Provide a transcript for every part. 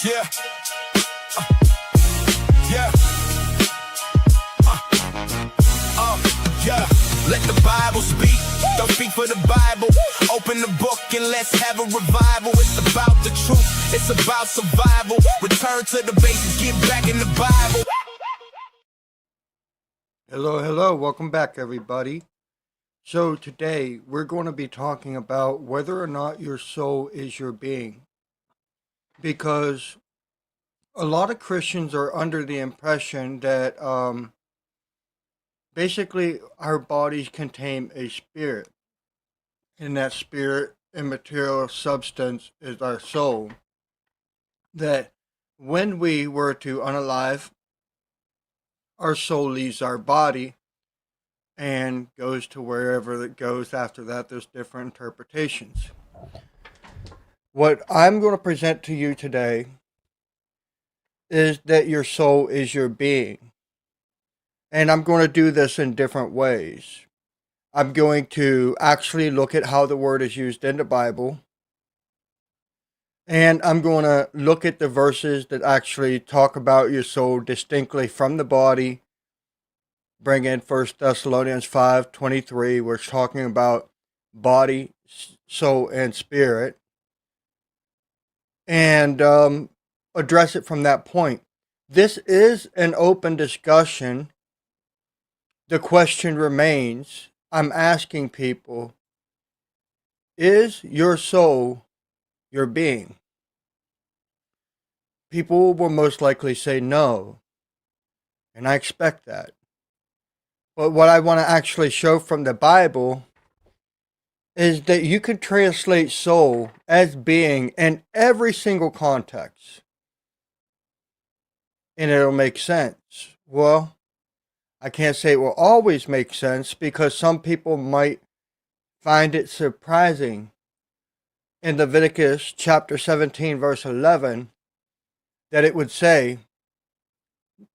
Yeah, yeah, yeah. Let the Bible speak. Don't speak for the Bible. Open the book and let's have a revival. It's about the truth. It's about survival. Return to the basics. Get back in the Bible. Hello. Welcome back, everybody. So today we're going to be talking about whether or not your soul is your being. Because a lot of Christians are under the impression that basically our bodies contain a spirit. And that spirit and material substance is our soul. That when we were to unalive, our soul leaves our body and goes to wherever it goes after that. There's different interpretations. What I'm going to present to you today is that your soul is your being. And I'm going to do this in different ways. I'm going to actually look at how the word is used in the Bible. And I'm going to look at the verses that actually talk about your soul distinctly from the body. Bring in 1 Thessalonians 5:23, where it's talking about body, soul, and spirit. And address it from that point. This is an open discussion. The question remains, I'm asking people, is your soul your being? People will most likely say no, and I expect that. But what I want to actually show from the Bible is that you could translate soul as being in every single context, and it'll make sense. Well, I can't say it will always make sense because some people might find it surprising. In Leviticus chapter 17, verse 11, that it would say,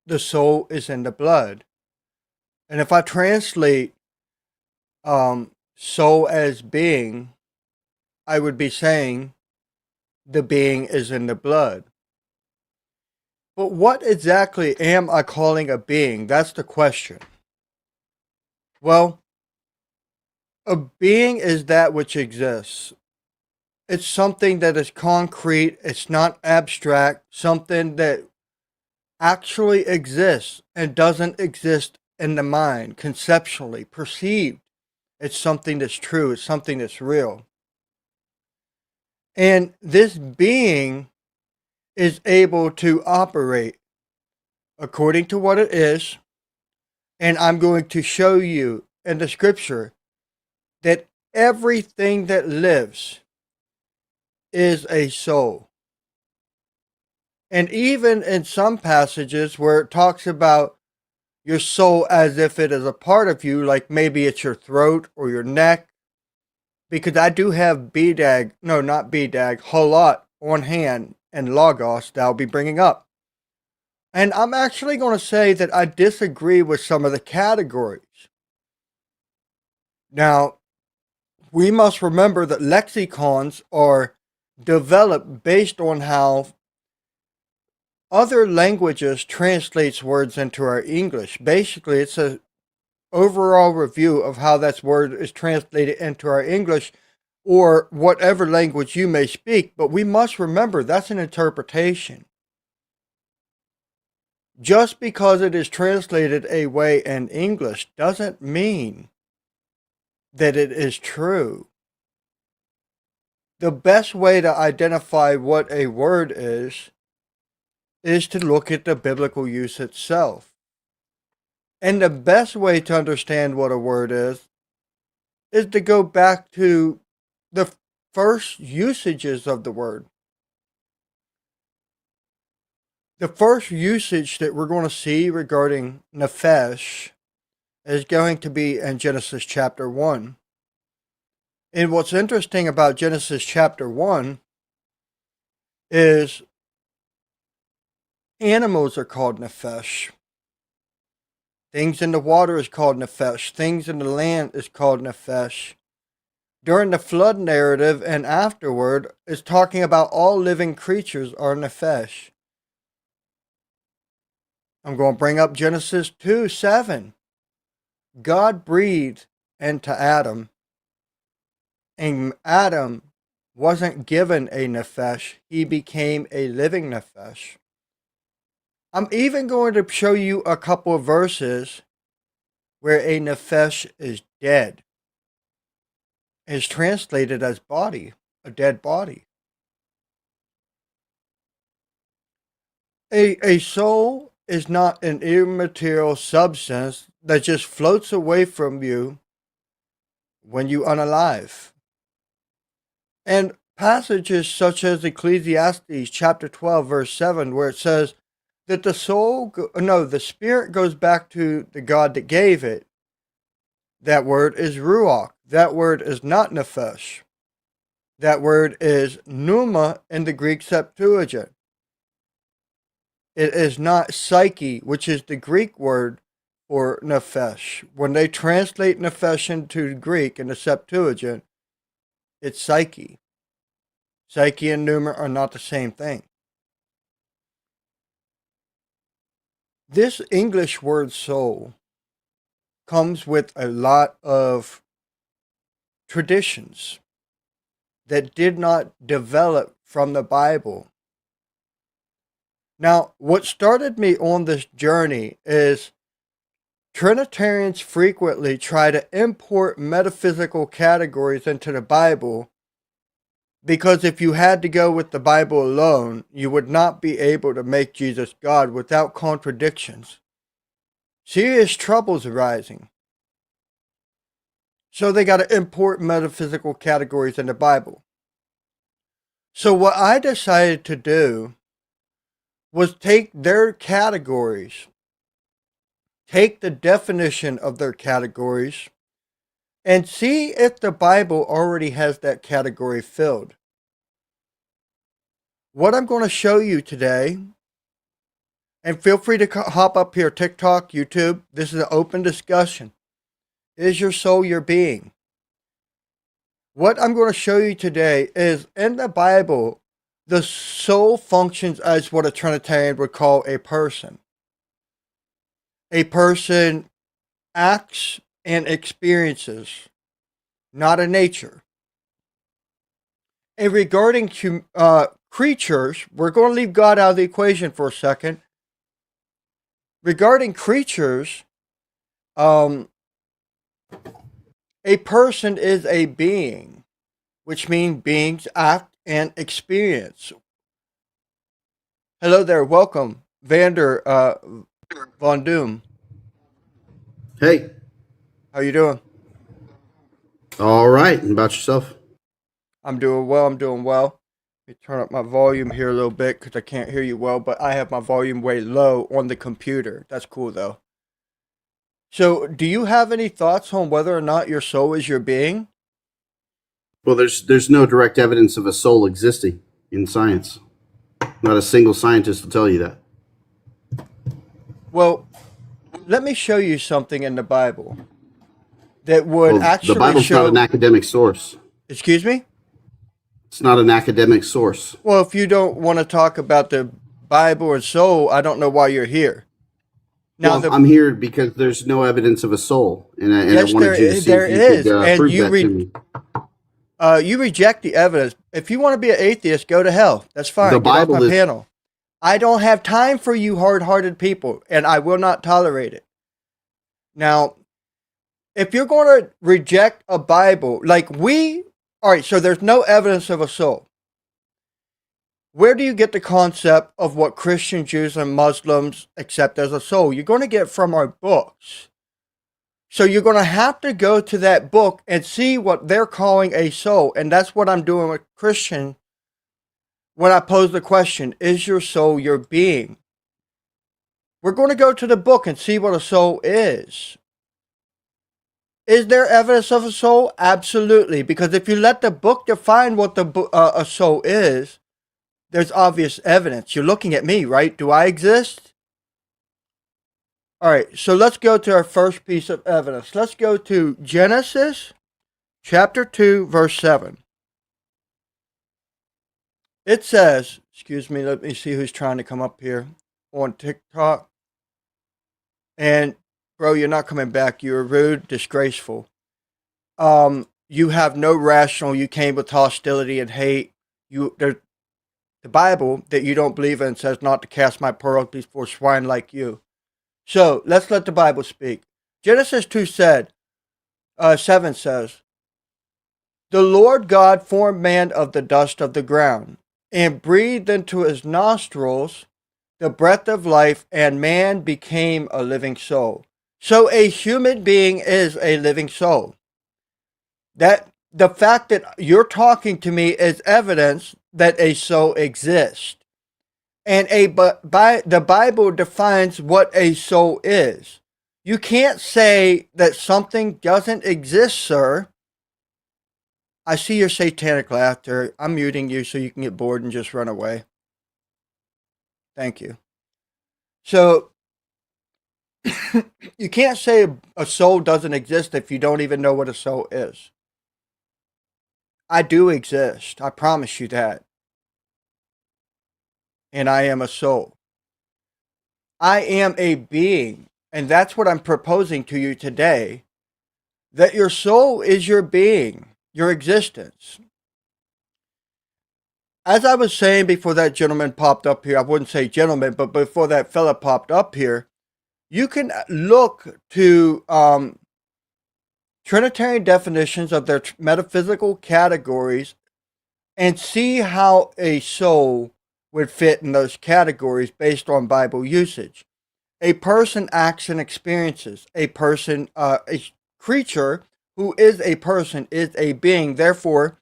the soul is in the blood. And if I translate soul as being, I would be saying the being is in the blood. But what exactly am I calling a being? That's the question. Well, a being is that which exists. It's something that is concrete, it's not abstract, something that actually exists and doesn't exist in the mind, conceptually, perceived. It's something that's true, it's something that's real. And this being is able to operate according to what it is. And I'm going to show you in the scripture that everything that lives is a soul. And even in some passages where it talks about your soul as if it is a part of you, like maybe it's your throat or your neck, because I do have Halot on hand and Logos that I'll be bringing up. And I'm actually going to say that I disagree with some of the categories. Now, we must remember that lexicons are developed based on how other languages translates words into our English. Basically, it's a overall review of how that word is translated into our English or whatever language you may speak. But we must remember that's an interpretation. Just because it is translated a way in English doesn't mean that it is true. The best way to identify what a word is to look at the biblical use itself. And the best way to understand what a word is to go back to the first usages of the word. The first usage that we're going to see regarding nephesh is going to be in Genesis chapter 1. And what's interesting about Genesis chapter 1 is animals are called nephesh. Things in the water is called nephesh. Things in the land is called nephesh. during the flood narrative and afterward is talking about all living creatures are nefesh. I'm going to bring up Genesis 2:7. God breathed into Adam, and Adam wasn't given a nefesh. He became a living nefesh. I'm even going to show you a couple of verses where a nefesh is dead. Is translated as body, a dead body. A soul is not an immaterial substance that just floats away from you when you unalive. And passages such as Ecclesiastes chapter 12 verse 7, where it says that the spirit goes back to the God that gave it. That word is ruach. That word is not nefesh. That word is pneuma in the Greek Septuagint. It is not psyche, which is the Greek word for nefesh. When they translate nefesh into Greek in the Septuagint, it's psyche. Psyche and pneuma are not the same thing. This English word soul comes with a lot of traditions that did not develop from the Bible. Now, what started me on this journey is Trinitarians frequently try to import metaphysical categories into the Bible because if you had to go with the Bible alone, you would not be able to make Jesus God without contradictions. Serious troubles arising. So they got to import metaphysical categories in the Bible. So what I decided to do was take their categories, take the definition of their categories, and see if the Bible already has that category filled. What I'm going to show you today, and feel free to hop up here, TikTok, YouTube, this is an open discussion. Is your soul your being? What I'm going to show you today is in the Bible, the soul functions as what a Trinitarian would call a person. A person acts and experiences, not a nature. And regarding creatures, we're going to leave God out of the equation for a second. Regarding creatures, a person is a being, which means beings act and experience. Hello there, welcome, Vander Von Doom. Hey, How you doing? all right. And about yourself? I'm doing well, Let me turn up my volume here a little bit because I can't hear you well, but I have my volume way low on the computer. That's cool though. So, do you have any thoughts on whether or not your soul is your being? Well, there's no direct evidence of a soul existing in science. Not a single scientist will tell you that. Well, let me show you something in the Bible that would Well, actually the Bible's show. not an academic source. Excuse me? It's not an academic source. Well, if you don't want to talk about the Bible and soul, I don't know why you're here. Now, Well, I'm here because there's no evidence of a soul, and I yes, wanted you to see there if you is, could and prove you that to me. you reject the evidence. If you want to be an atheist, go to hell. That's fine. The Get off Bible my is- panel. I don't have time for you hard-hearted people, and I will not tolerate it. Now, if you're going to reject a Bible, all right, so there's no evidence of a soul. Where do you get the concept of what Christians, Jews, and Muslims accept as a soul? You're going to get it from our books. So you're going to have to go to that book and see what they're calling a soul. And that's what I'm doing with Christian when I pose the question, is your soul your being? We're going to go to the book and see what a soul is. Is there evidence of a soul? Absolutely. Because if you let the book define what a soul is, there's obvious evidence. You're looking at me, right? Do I exist? All right, so let's go to our first piece of evidence. Let's go to Genesis chapter 2, verse 7. It says, excuse me, let me see who's trying to come up here on TikTok. And, bro, you're not coming back. You're rude, disgraceful. You have no rational. You came with hostility and hate. The Bible that you don't believe in says not to cast my pearls before swine like you. So let's let the Bible speak. Genesis 2 7 says, the Lord God formed man of the dust of the ground and breathed into his nostrils the breath of life, and man became a living soul. So a human being is a living soul. That the fact that you're talking to me is evidence that a soul exists. And the Bible defines what a soul is. You can't say that something doesn't exist, sir. I see your satanic laughter. I'm muting you so you can get bored and just run away. Thank you. So, you can't say a soul doesn't exist if you don't even know what a soul is. I do exist. I promise you that. And I am a soul. I am a being. And that's what I'm proposing to you today. That your soul is your being, your existence. As I was saying before that gentleman popped up here, I wouldn't say gentleman, but before that fella popped up here, you can look to Trinitarian definitions of their metaphysical categories and see how a soul would fit in those categories based on Bible usage. A person acts and experiences. A creature who is a person is a being. Therefore,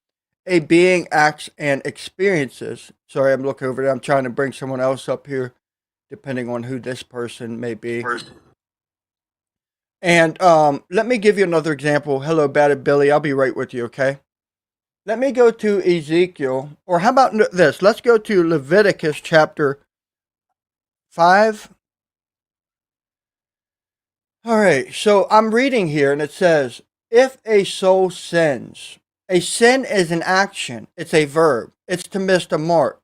a being acts and experiences. Sorry, I'm looking over there. I'm trying to bring someone else up here, depending on who this person may be. And let me give you another example. Hello, Batted Billy. I'll be right with you, okay? Let me go to Ezekiel, or how about this? Let's go to Leviticus chapter 5. All right, so I'm reading here, and it says, if a soul sins, a sin is an action. It's a verb. It's to miss the mark.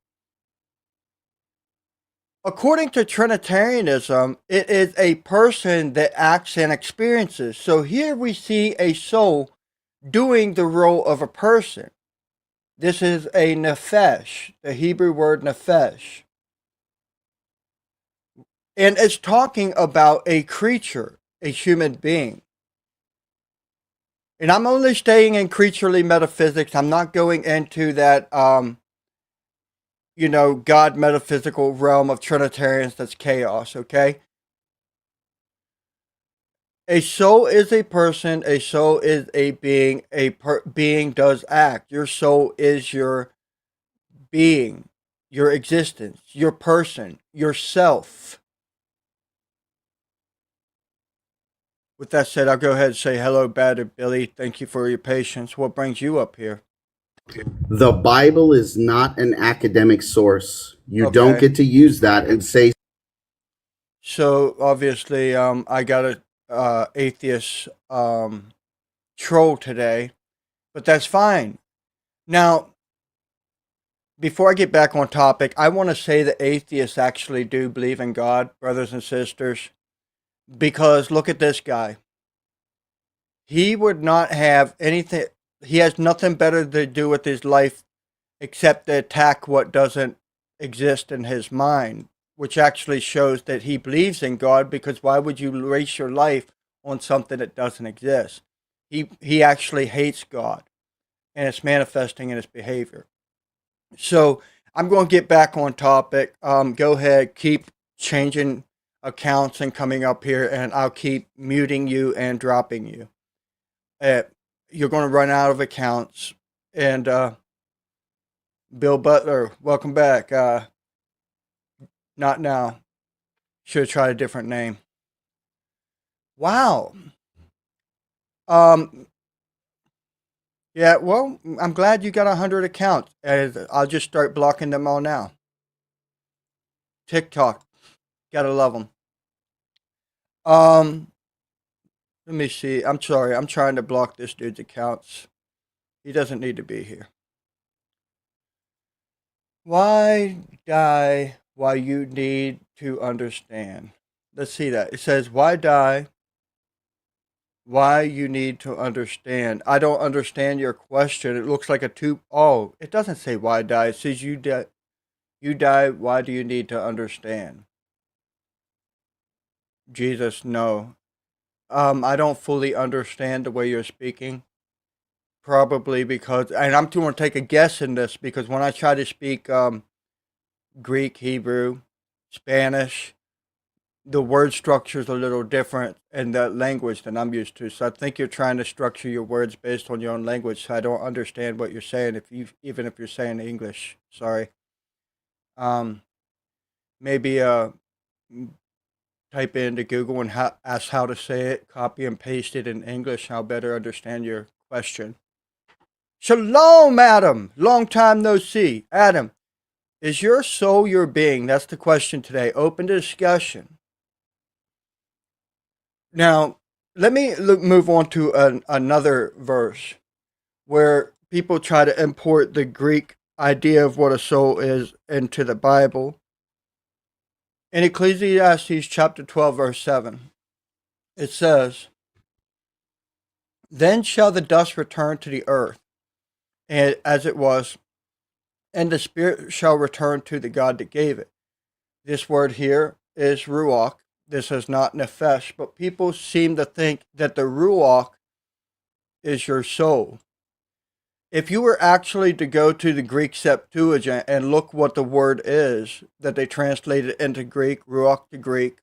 According to Trinitarianism, it is a person that acts and experiences. So here we see a soul doing the role of a person. This is a nephesh, the Hebrew word nephesh. And it's talking about a creature, a human being. And I'm only staying in creaturely metaphysics. I'm not going into that, God metaphysical realm of Trinitarians that's chaos, okay? A soul is a person, a soul is a being, being does act. Your soul is your being, your existence, your person, yourself. With that said, I'll go ahead and say hello, Battered Billy. Thank you for your patience. What brings you up here? The Bible is not an academic source. You don't get to use that and say. So obviously, I got a atheist troll today, but that's fine. Now, before I get back on topic, I want to say that atheists actually do believe in God, brothers and sisters, because look at this guy. He would not have anything. He has nothing better to do with his life except to attack what doesn't exist in his mind, which actually shows that he believes in God, because why would you waste your life on something that doesn't exist? He actually hates God, and it's manifesting in his behavior. So I'm going to get back on topic. Go ahead, keep changing accounts and coming up here, and I'll keep muting you and dropping you. You're going to run out of accounts. And Bill Butler, welcome back. Not now. Should have tried a different name. Wow. Yeah, well, I'm glad you got 100 accounts. I'll just start blocking them all now. TikTok. Gotta love them. Let me see. I'm sorry. I'm trying to block this dude's accounts. He doesn't need to be here. Why die while you need to understand? Let's see that. It says, why die? Why you need to understand. I don't understand your question. It looks like a two. Oh, it doesn't say why die. It says you die. You die. Why do you need to understand? Jesus, no. I don't fully understand the way you're speaking. Probably because, and I'm going to take a guess in this, because when I try to speak Greek, Hebrew, Spanish, the word structure is a little different in that language than I'm used to. So I think you're trying to structure your words based on your own language. So I don't understand what you're saying even if you're saying English. Sorry. Maybe type into Google and ask how to say it, copy and paste it in English. I'll better understand your question. Shalom, Adam. Long time no see. Adam, is your soul your being? That's the question today. Open discussion. Now, let me move on to another verse where people try to import the Greek idea of what a soul is into the Bible. In Ecclesiastes chapter 12, verse 7, it says, "Then shall the dust return to the earth, and as it was, and the spirit shall return to the God that gave it." This word here is ruach. This is not nefesh, but people seem to think that the ruach is your soul. If you were actually to go to the Greek Septuagint and look what the word is that they translated into Greek, ruach to Greek,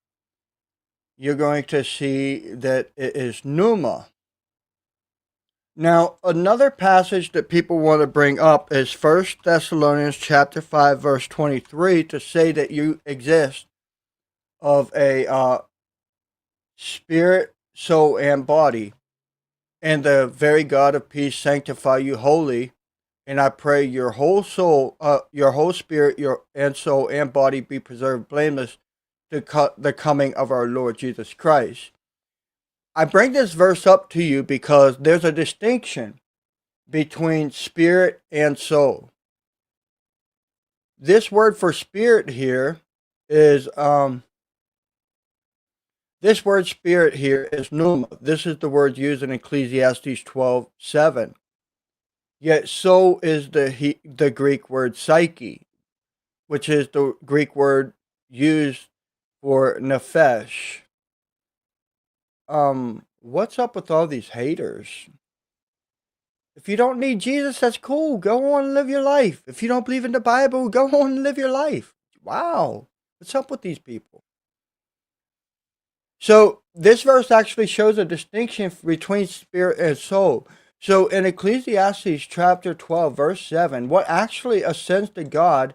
you're going to see that it is pneuma. Now, another passage that people want to bring up is 1 Thessalonians chapter 5, verse 23, to say that you exist of a spirit, soul, and body, and the very God of peace sanctify you wholly. And I pray your whole soul, your whole spirit, your and soul and body be preserved blameless to the coming of our Lord Jesus Christ. I bring this verse up to you because there's a distinction between spirit and soul. This word for spirit here is this word spirit here is pneuma. This is the word used in Ecclesiastes 12:7. Yet soul is the Greek word psyche, which is the Greek word used for nefesh. What's up with all these haters? If you don't need Jesus, that's cool. Go on and live your life. If you don't believe in the Bible, go on and live your life. Wow. What's up with these people? So this verse actually shows a distinction between spirit and soul. So in Ecclesiastes chapter 12, verse 7, what actually ascends to God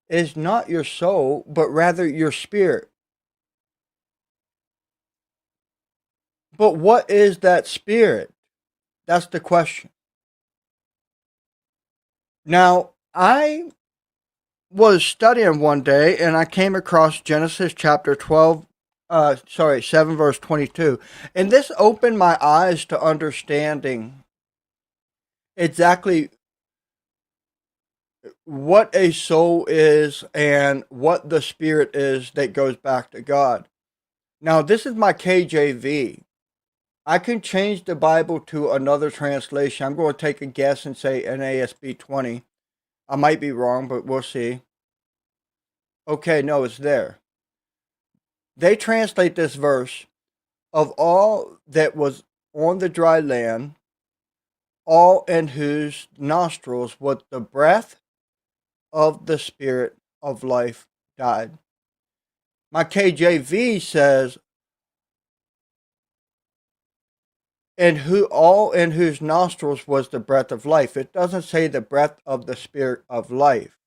is not your soul, but rather your spirit. But what is that spirit? That's the question. Now, I was studying one day and I came across Genesis chapter 7 verse 22. And this opened my eyes to understanding exactly what a soul is and what the spirit is that goes back to God. Now, this is my KJV. I can change the Bible to another translation. I'm going to take a guess and say NASB 20. I might be wrong, but we'll see. Okay, no, it's there. They translate this verse, "Of all that was on the dry land, all in whose nostrils was the breath of the spirit of life died." My KJV says, all in whose nostrils was the breath of life. It doesn't say the breath of the spirit of life.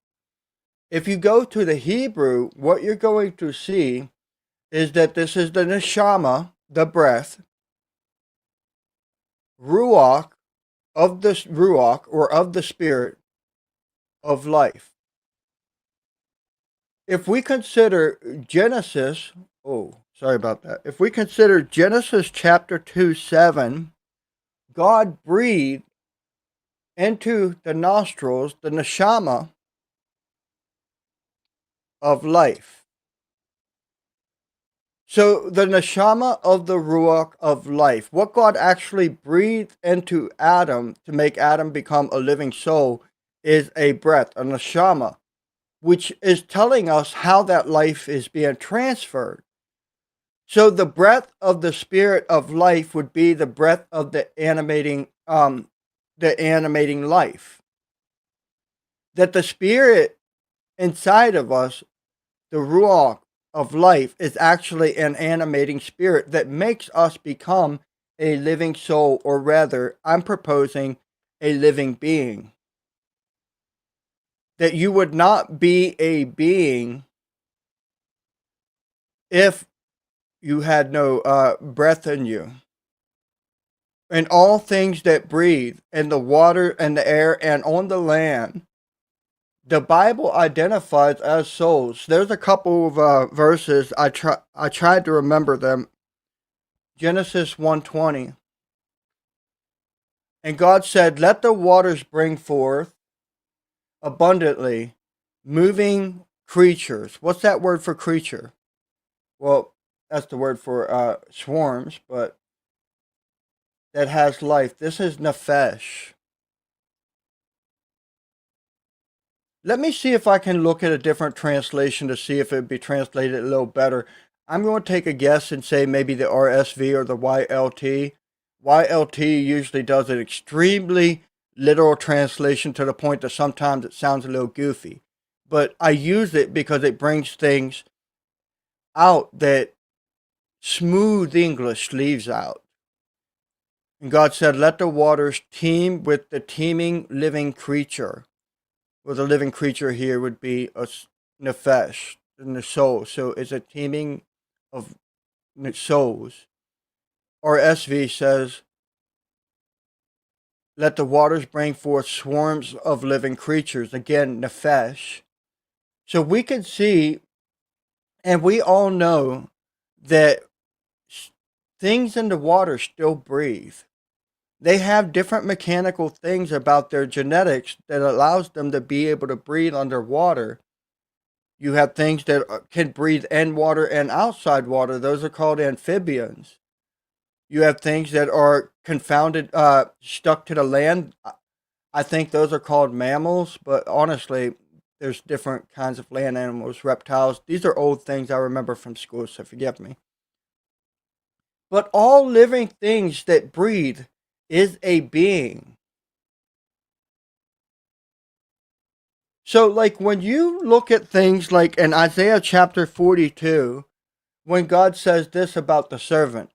If you go to the Hebrew, what you're going to see is that this is the neshama, the breath, ruach, of the ruach, or of the spirit of life. If we consider Genesis, if we consider Genesis chapter 2:7, God breathed into the nostrils, the neshama of life. So the neshama of the ruach of life, what God actually breathed into Adam to make Adam become a living soul, is a breath, a neshama, which is telling us how that life is being transferred. So the breath of the spirit of life would be the breath of the animating life. That the spirit inside of us, the ruach of life, is actually an animating spirit that makes us become a living soul, or rather, I'm proposing a living being. That you would not be a being if you had no breath in you. And all things that breathe, and the water and the air and on the land, the Bible identifies as souls. There's a couple of verses, I tried to remember them. Genesis 1:20. And God said, let the waters bring forth abundantly moving creatures. What's that word for creature? Well, that's the word for swarms, but that has life. This is nephesh. Let me see if I can look at a different translation to see if it would be translated a little better. I'm going to take a guess and say maybe the RSV or the YLT. YLT usually does an extremely literal translation to the point that sometimes it sounds a little goofy. But I use it because it brings things out that smooth English leaves out. And God said, let the waters teem with the teeming living creature. Well, the living creature here would be a nephesh, the soul. So it's a teeming of souls. Or SV says, let the waters bring forth swarms of living creatures. Again, nephesh. So we can see, and we all know, that things in the water still breathe. They have different mechanical things about their genetics that allows them to be able to breathe underwater. You have things that can breathe in water and outside water. Those are called amphibians. You have things that are confounded, stuck to the land. I think those are called mammals, but honestly, there's different kinds of land animals, reptiles. These are old things I remember from school, so forgive me. But all living things that breathe is a being. So, like, when you look at things like in Isaiah chapter 42, when God says this about the servant,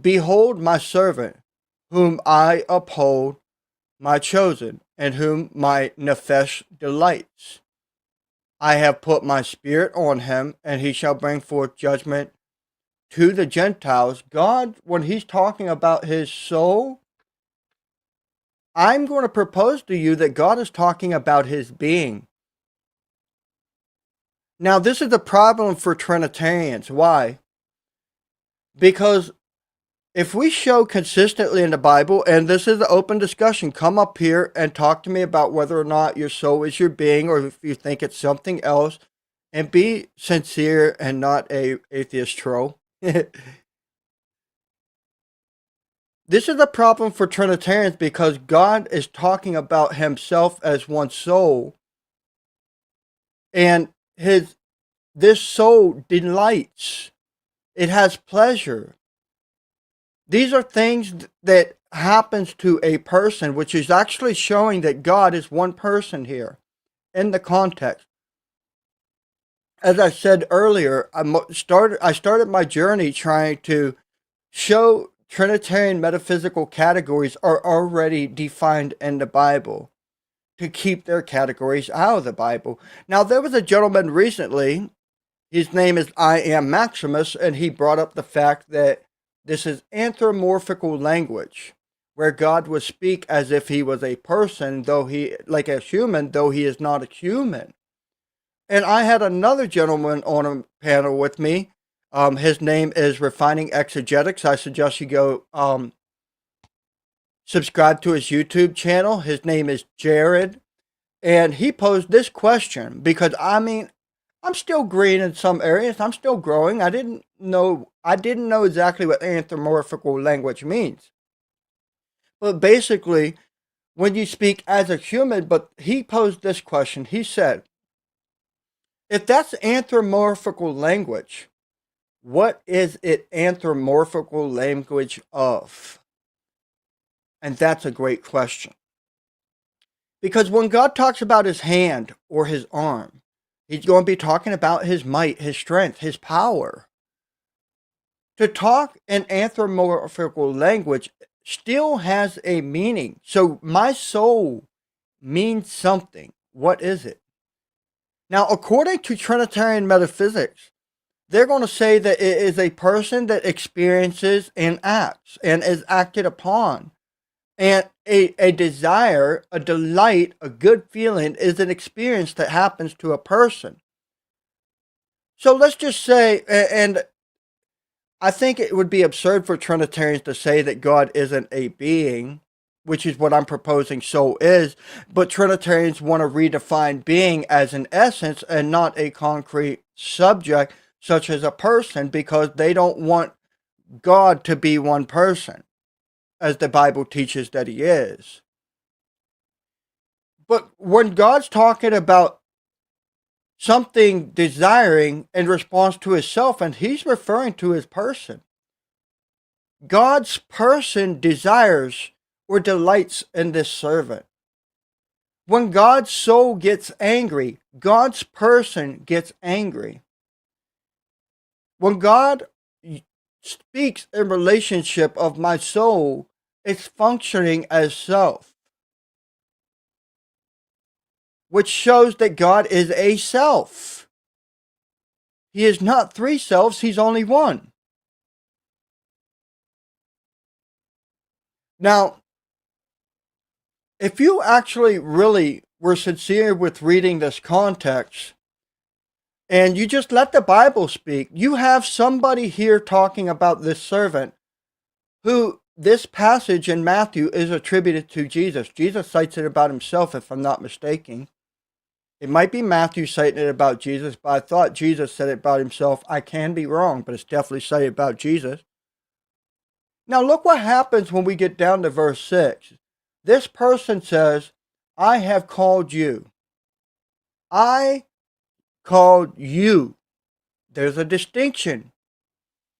behold my servant, whom I uphold, my chosen, in whom my nephesh delights. I have put my spirit on him, and he shall bring forth judgment to the Gentiles. God, when he's talking about his soul, I'm going to propose to you that God is talking about his being. Now, this is a problem for Trinitarians. Why? Because if we show consistently in the Bible, and this is an open discussion, come up here and talk to me about whether or not your soul is your being, or if you think it's something else, and be sincere and not a atheist troll. This is a problem for Trinitarians because God is talking about himself as one soul, and this soul delights. It has pleasure. These are things that happens to a person, which is actually showing that God is one person here in the context. As I said earlier, I started my journey trying to show Trinitarian metaphysical categories are already defined in the Bible, to keep their categories out of the Bible. Now, there was a gentleman recently, his name is I Am Maximus, and he brought up the fact that this is anthropomorphical language, where God would speak as if he was a person, like a human, though he is not a human. And I had another gentleman on a panel with me. His name is Refining Exegetics. I suggest you go subscribe to his YouTube channel. His name is Jared. And he posed this question because I'm still green in some areas. I'm still growing. I didn't know exactly what anthropomorphical language means. But basically, when you speak as a human, but he posed this question. He said, if that's anthropomorphical language, what is it anthropomorphical language of? And that's a great question. Because when God talks about his hand or his arm, he's going to be talking about his might, his strength, his power. To talk in anthropomorphical language still has a meaning. So my soul means something. What is it? Now, according to Trinitarian metaphysics, they're going to say that it is a person that experiences and acts and is acted upon. And a desire, a delight, a good feeling is an experience that happens to a person. So let's just say, and I think it would be absurd for Trinitarians to say that God isn't a being, which is what I'm proposing soul is, but Trinitarians want to redefine being as an essence and not a concrete subject such as a person, because they don't want God to be one person, as the Bible teaches that he is. But when God's talking about something desiring in response to himself, and he's referring to his person, God's person desires or delights in this servant. When God's soul gets angry, God's person gets angry. When God speaks in relationship of my soul, it's functioning as self, which shows that God is a self. He is not three selves, he's only one. Now, if you actually really were sincere with reading this context, and you just let the Bible speak, you have somebody here talking about this servant who this passage in Matthew is attributed to Jesus. Jesus cites it about himself, if I'm not mistaken. It might be Matthew citing it about Jesus, but I thought Jesus said it about himself. I can be wrong, but it's definitely cited about Jesus. Now look what happens when we get down to verse 6. This person says, I have called you. I called you. There's a distinction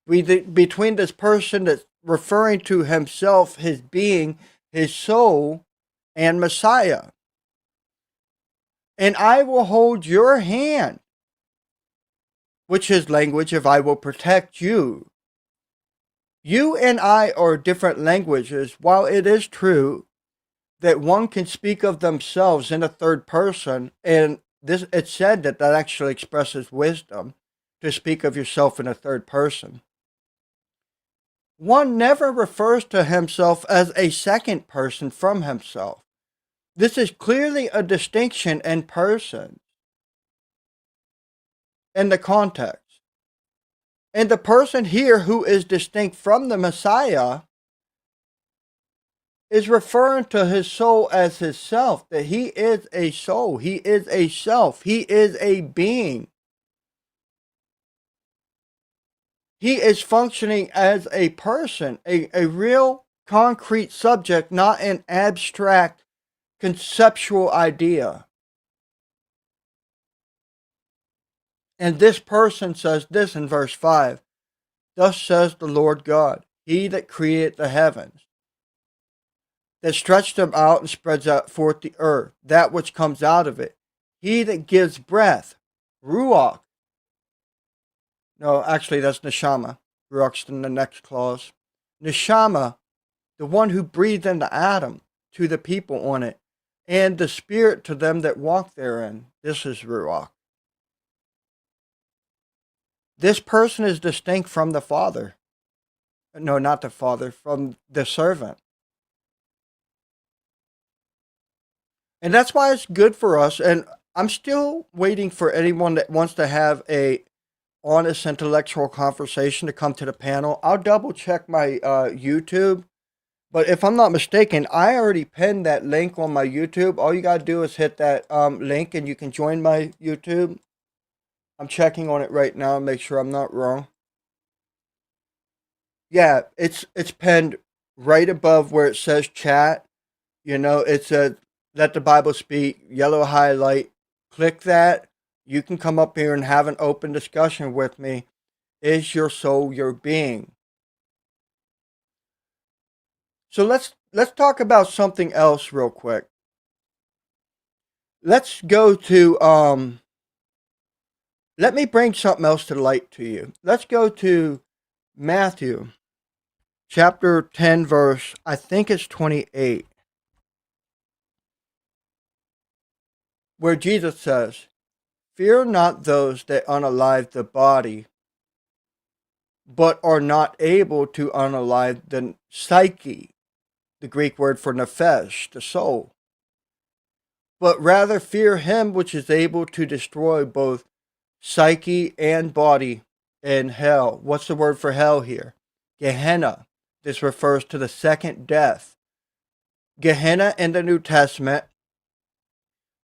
between this person that's referring to himself, his being, his soul, and Messiah. And I will hold your hand, which is language of I will protect you. You and I are different languages. While it is true that one can speak of themselves in a third person, and it's said that that actually expresses wisdom, to speak of yourself in a third person. One never refers to himself as a second person from himself. This is clearly a distinction in person, in the context. And the person here who is distinct from the Messiah is referring to his soul as his self, that he is a soul, he is a self, he is a being. He is functioning as a person, a real concrete subject, not an abstract conceptual idea. And this person says this in verse 5, thus says the Lord God, he that created the heavens, that stretched them out and spreads out forth the earth, that which comes out of it. He that gives breath, Ruach. No, actually that's Neshama. Ruach's in the next clause. Neshama, the one who breathed into Adam, to the people on it, and the spirit to them that walk therein. This is Ruach. This person is distinct from the Father. No, not the Father, from the servant. And that's why it's good for us. And I'm still waiting for anyone that wants to have a honest intellectual conversation to come to the panel. I'll double check my YouTube, But if I'm not mistaken, I already pinned that link on my YouTube. All you gotta do is hit that link and you can join my YouTube. I'm checking on it right now and make sure I'm not wrong. Yeah, it's pinned right above where it says chat. You know, it says let the Bible speak, yellow highlight. Click that. You can come up here and have an open discussion with me. Is your soul your being? So let's talk about something else real quick. Let's go to let me bring something else to light to you. Let's go to Matthew chapter 10 verse, I think it's 28, where Jesus says, "Fear not those that unalive the body, but are not able to unalive the psyche," the Greek word for nephesh, the soul. "But rather fear him which is able to destroy both psyche and body in hell." What's the word for hell here? Gehenna. This refers to the second death. Gehenna in the New Testament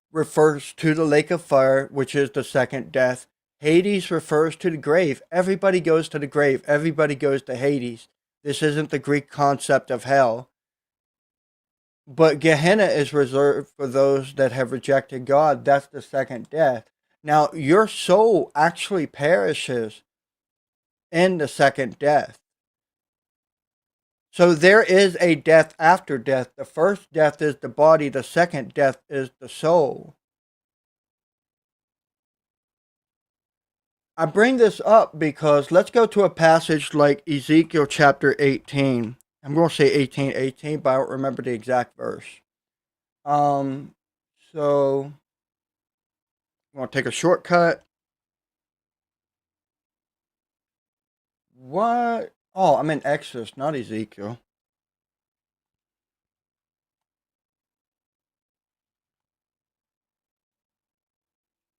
refers to the lake of fire, which is the second death. Hades refers to the grave. Everybody goes to the grave. Everybody goes to Hades. This isn't the Greek concept of hell. But Gehenna is reserved for those that have rejected God. That's the second death. Now, your soul actually perishes in the second death. So there is a death after death. The first death is the body. The second death is the soul. I bring this up because let's go to a passage like Ezekiel chapter 18. I'm going to say 18:18, but I don't remember the exact verse. So I'm going to take a shortcut. What? Oh, I'm in Exodus, not Ezekiel.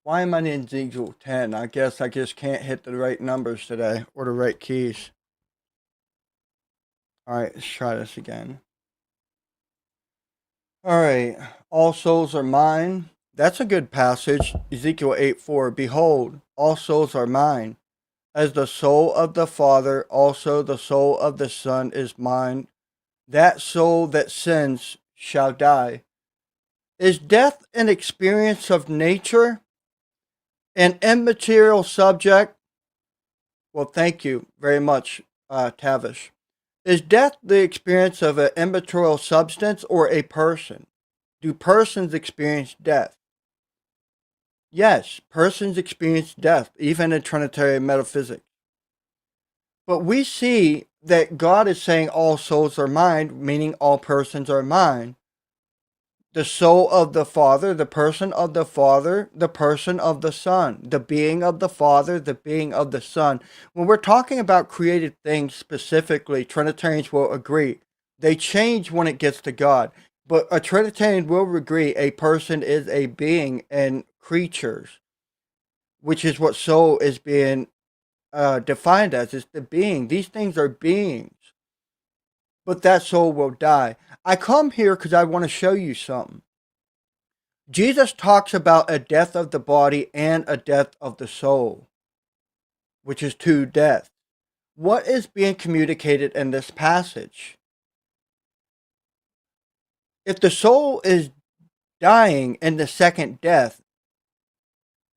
Why am I in Ezekiel 10? I guess I just can't hit the right numbers today or the right keys. All right, let's try this again. All right, all souls are mine. That's a good passage. Ezekiel 8:4. Behold, all souls are mine. As the soul of the Father, also the soul of the Son is mine. That soul that sins shall die. Is death an experience of nature? An immaterial subject? Well, thank you very much, Tavish. Is death the experience of an immaterial substance or a person? Do persons experience death? Yes, persons experience death, even in Trinitarian metaphysics. But we see that God is saying all souls are mine, meaning all persons are mine. The soul of the Father, the person of the Father, the person of the Son, the being of the Father, the being of the Son. When we're talking about created things specifically, Trinitarians will agree. They change when it gets to God. But a Trinitarian will agree a person is a being and creatures, which is what soul is being defined as. It's the being. These things are beings. But that soul will die. I come here because I want to show you something. Jesus talks about a death of the body and a death of the soul, which is two deaths. What is being communicated in this passage? If the soul is dying in the second death,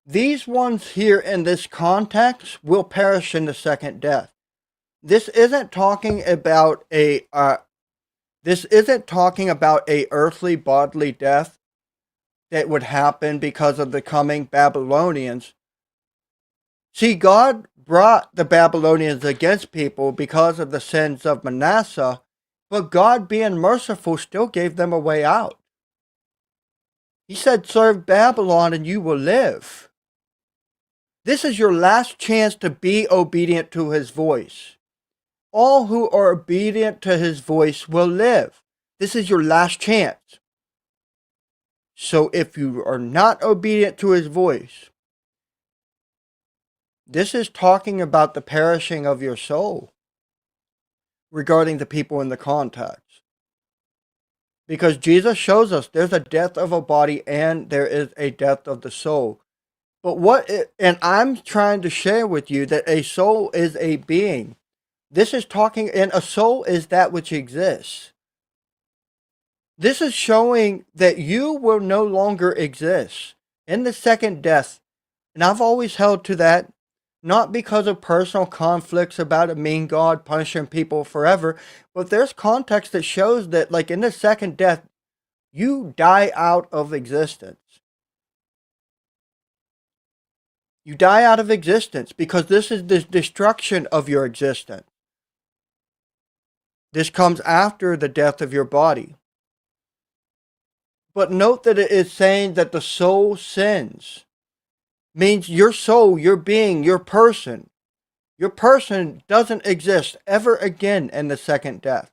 these ones here in this context will perish in the second death. This isn't talking about a earthly bodily death that would happen because of the coming Babylonians. See, God brought the Babylonians against people because of the sins of Manasseh, but God, being merciful, still gave them a way out. He said, serve Babylon and you will live. This is your last chance to be obedient to his voice. All who are obedient to his voice will live. This is your last chance. So if you are not obedient to his voice, this is talking about the perishing of your soul regarding the people in the context. Because Jesus shows us there's a death of a body and there is a death of the soul. But and I'm trying to share with you that a soul is a being. This is talking, and a soul is that which exists. This is showing that you will no longer exist in the second death. And I've always held to that, not because of personal conflicts about a mean God punishing people forever, but there's context that shows that, like in the second death, you die out of existence. You die out of existence because this is the destruction of your existence. This comes after the death of your body. But note that it is saying that the soul sins. Means your soul, your being, your person doesn't exist ever again in the second death.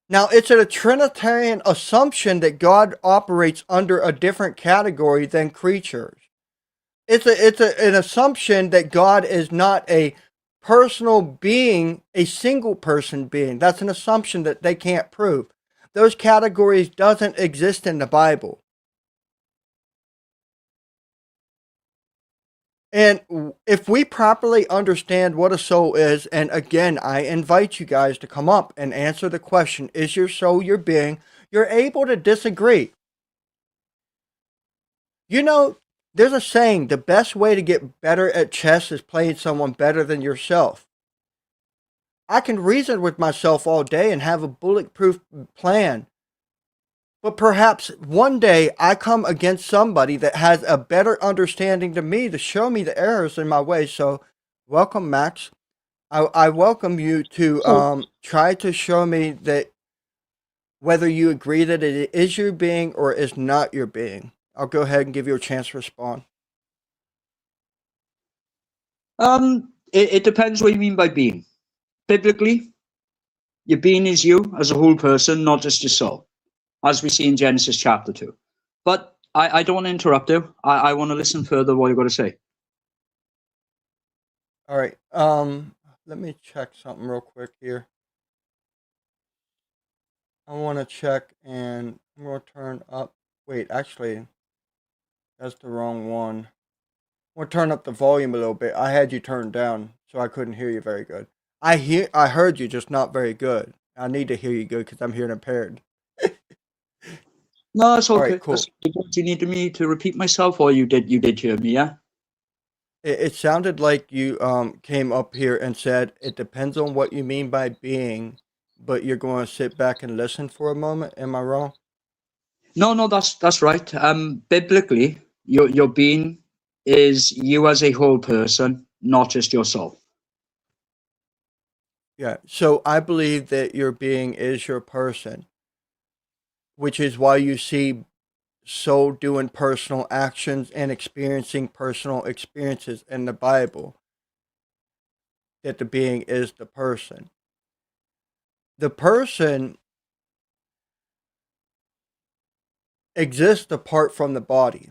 Now, it's a Trinitarian assumption that God operates under a different category than creatures. It's an assumption that God is not a personal being, a single person being. That's an assumption that they can't prove. Those categories doesn't exist in the Bible. And if we properly understand what a soul is, and again, I invite you guys to come up and answer the question, is your soul your being? You're able to disagree. You know, there's a saying, the best way to get better at chess is playing someone better than yourself. I can reason with myself all day and have a bulletproof plan. But perhaps one day I come against somebody that has a better understanding than me to show me the errors in my way. So, welcome, Max. I welcome you to try to show me that whether you agree that it is your being or is not your being. I'll go ahead and give you a chance to respond. It depends what you mean by being. Biblically, your being is you as a whole person, not just your soul, as we see in Genesis chapter 2. But I don't want to interrupt you. I want to listen further what you've got to say. All right. Let me check something real quick here. I want to check, and I'm going to turn up. Wait, actually, that's the wrong one. I'm going to turn up the volume a little bit. I had you turned down, so I couldn't hear you very good. I heard you, just not very good. I need to hear you good because I'm hearing impaired. No, it's okay. All right, cool. Do you need me to repeat myself, or you did hear me? Yeah. It sounded like you came up here and said it depends on what you mean by being, but you're going to sit back and listen for a moment. Am I wrong? No, that's right. Biblically, your being is you as a whole person, not just your soul. Yeah. So I believe that your being is your person, which is why you see soul doing personal actions and experiencing personal experiences in the Bible. That the being is the person. The person exists apart from the body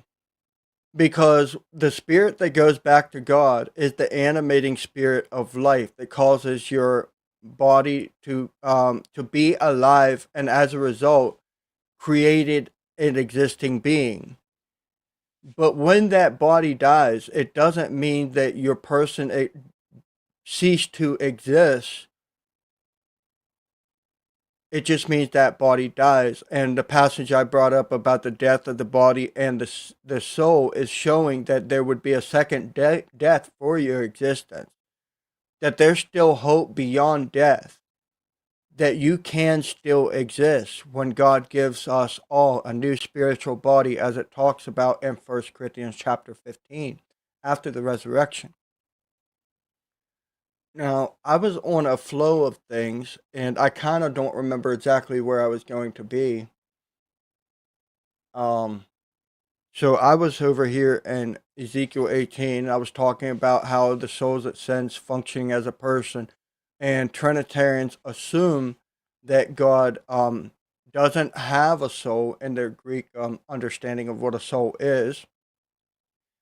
because the spirit that goes back to God is the animating spirit of life that causes your body to be alive, and as a result created an existing being. But when that body dies, it doesn't mean that your person ceased to exist. It just means that body dies. And the passage I brought up about the death of the body and the soul is showing that there would be a second death for your existence. That there's still hope beyond death. That you can still exist when God gives us all a new spiritual body, as it talks about in 1 Corinthians chapter 15, after the resurrection. Now, I was on a flow of things, and I kind of don't remember exactly where I was going to be. So I was over here in Ezekiel 18. I was talking about how the souls that sins functioning as a person, and Trinitarians assume that God doesn't have a soul in their Greek understanding of what a soul is.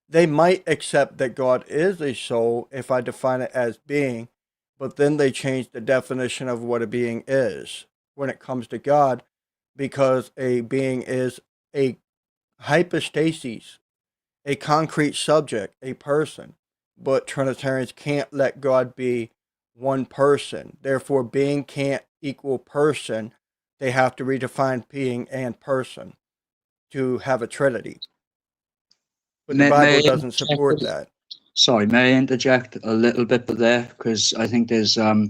They might accept that God is a soul if I define it as being, but then they change the definition of what a being is. when it comes to God, because a being is a hypostasis, a concrete subject, a person. But Trinitarians can't let God be one person. Therefore, being can't equal person. They have to redefine being and person to have a Trinity. But the May Bible I doesn't interject support that. Sorry, may I interject a little bit there? Because I think there's a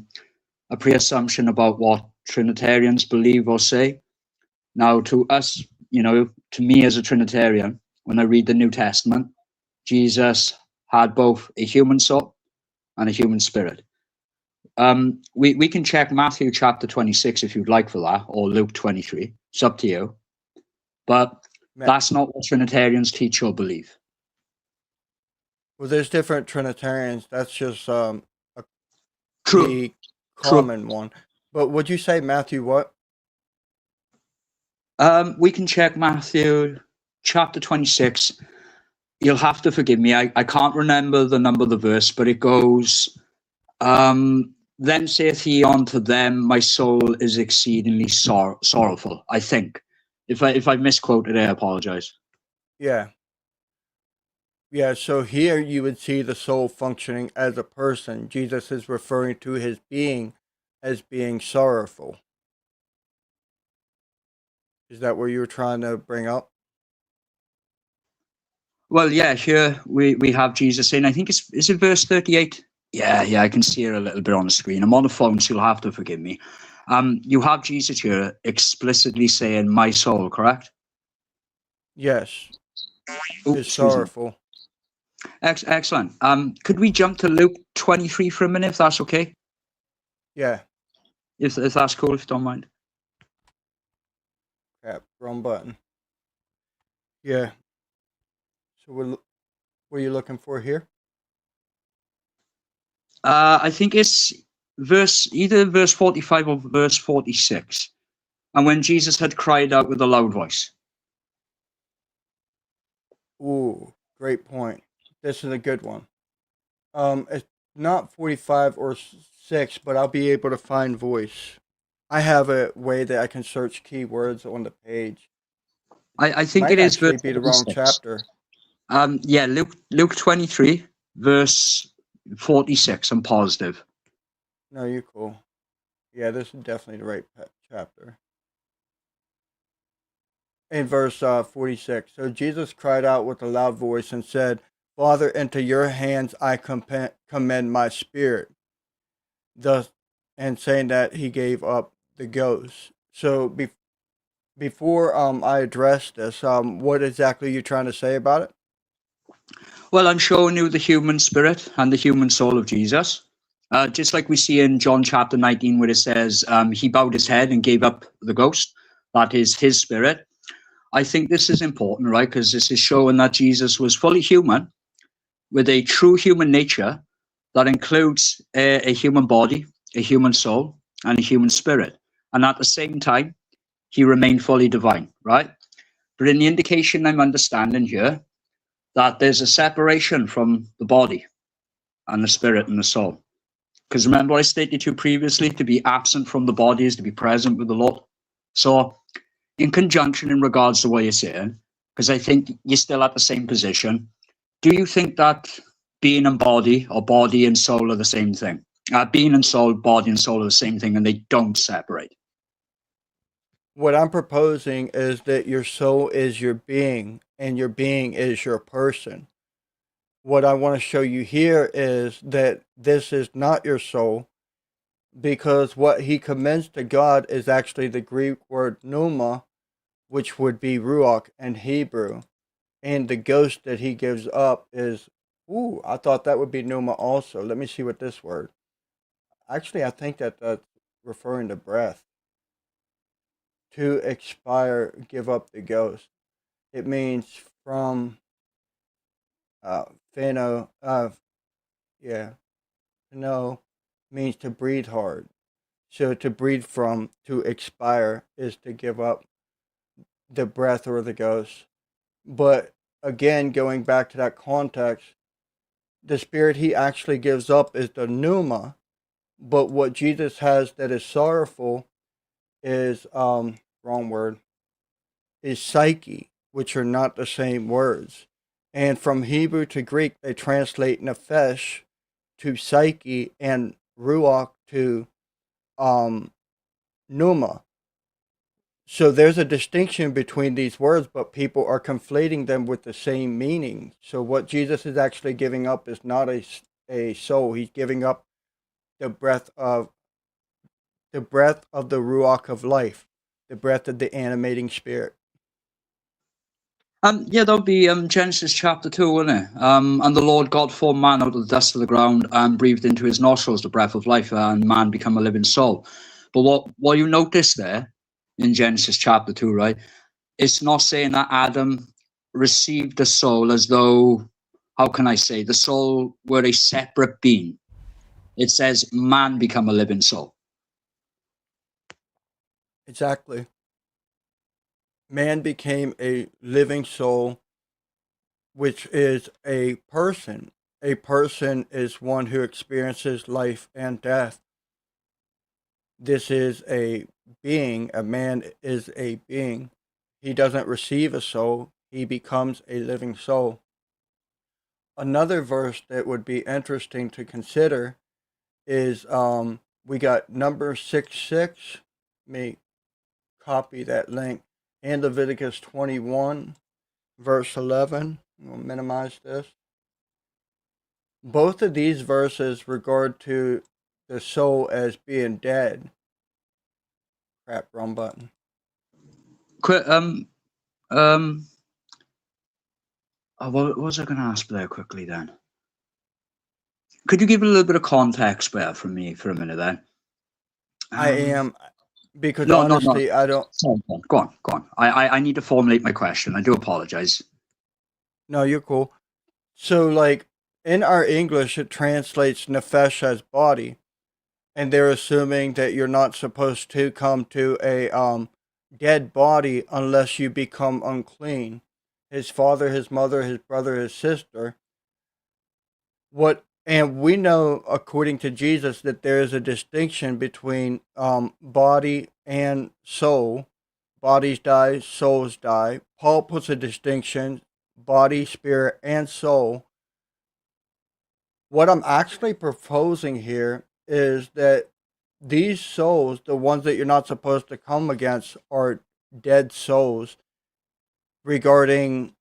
pre-assumption about what Trinitarians believe or say. Now, to us, to me as a Trinitarian, when I read the New Testament, Jesus had both a human soul and a human spirit. We can check Matthew chapter 26 if you'd like for that, or Luke 23. It's up to you. But that's not what Trinitarians teach or believe. Well, there's different Trinitarians. That's just True. the common one. But would you say Matthew what? We can check Matthew chapter 26. You'll have to forgive me. I can't remember the number of the verse, but it goes, then saith he unto them, my soul is exceedingly sorrowful, I think. If I misquoted, I apologize. Yeah. Yeah, so here you would see the soul functioning as a person. Jesus is referring to his being as being sorrowful. Is that what you were trying to bring up? Well, yeah, here we have Jesus saying, I think is it verse 38? Yeah, I can see it a little bit on the screen. I'm on the phone, so you'll have to forgive me. You have Jesus here explicitly saying, my soul, correct? Yes. Oops, Is sorrowful. Excellent. Could we jump to Luke 23 for a minute, if that's okay? Yeah. If that's cool, if you don't mind. Crap, wrong button. Yeah. So what are you looking for here? I think it's either verse 45 or verse 46. And when Jesus had cried out with a loud voice. Ooh, great point. This is a good one. It's not 45 or 6, but I'll be able to find voice. I have a way that I can search keywords on the page. I think Might it is actually verse be the wrong 46. chapter. Yeah, Luke 23, verse 46. I'm positive. No, you're cool. Yeah, this is definitely the right chapter. In verse 46, so Jesus cried out with a loud voice and said, Father, into your hands I commend my spirit. Thus, and saying that he gave up the ghost. So before I address this, what exactly are you trying to say about it? Well, I'm showing you the human spirit and the human soul of Jesus. Just like we see in John chapter 19, where it says he bowed his head and gave up the ghost. That is his spirit. I think this is important, right? Because this is showing that Jesus was fully human with a true human nature that includes a human body, a human soul, and a human spirit. And at the same time, he remained fully divine, right? But in the indication I'm understanding here, that there's a separation from the body and the spirit and the soul. Because remember I stated to you previously, to be absent from the body is to be present with the Lord. So in conjunction in regards to what you're saying, because I think you're still at the same position, do you think that being and body, or body and soul, are the same thing? Being and soul, body and soul are the same thing, and they don't separate. What I'm proposing is that your soul is your being, and your being is your person. What I want to show you here is that this is not your soul, because what he commends to God is actually the Greek word pneuma, which would be ruach in Hebrew. And the ghost that he gives up is, I thought that would be pneuma also. Let me see what this word. Actually, I think that that's referring to breath. To expire, give up the ghost. It means from pheno, pheno means to breathe hard. So to breathe from, to expire, is to give up the breath or the ghost. But again, going back to that context, the spirit he actually gives up is the pneuma. But what Jesus has that is sorrowful is wrong word, is psyche, which are not the same words. And from Hebrew to Greek, they translate nefesh to psyche and ruach to pneuma. So there's a distinction between these words, but people are conflating them with the same meaning. So what Jesus is actually giving up is not a soul. He's giving up the breath of the ruach of life, the breath of the animating spirit. Yeah, that would be Genesis chapter 2, wouldn't it? And the Lord God formed man out of the dust of the ground and breathed into his nostrils the breath of life, and man became a living soul. But what you notice there in Genesis chapter 2, right? It's not saying that Adam received the soul as though, how can I say, the soul were a separate being. It says man become a living soul. Exactly. Man became a living soul, which is a person. A person is one who experiences life and death. This is a being. A man is a being. He doesn't receive a soul. He becomes a living soul. Another verse that would be interesting to consider is we got Numbers 6:6. Let me copy that link. And Leviticus 21, verse 11. We'll minimize this. Both of these verses regard to the soul as being dead. Crap, wrong button. What was I going to ask there quickly then? Could you give a little bit of context there from me for a minute then? I am, because No. honestly, I don't. Sorry, go on. I need to formulate my question. I do apologize. No, you're cool. So, like, in our English, it translates nefesh as body, and they're assuming that you're not supposed to come to a dead body unless you become unclean. His father, his mother, his brother, his sister. And we know, according to Jesus, that there is a distinction between body and soul. Bodies die, souls die. Paul puts a distinction, body, spirit, and soul. What I'm actually proposing here is that these souls, the ones that you're not supposed to come against, are dead souls regarding.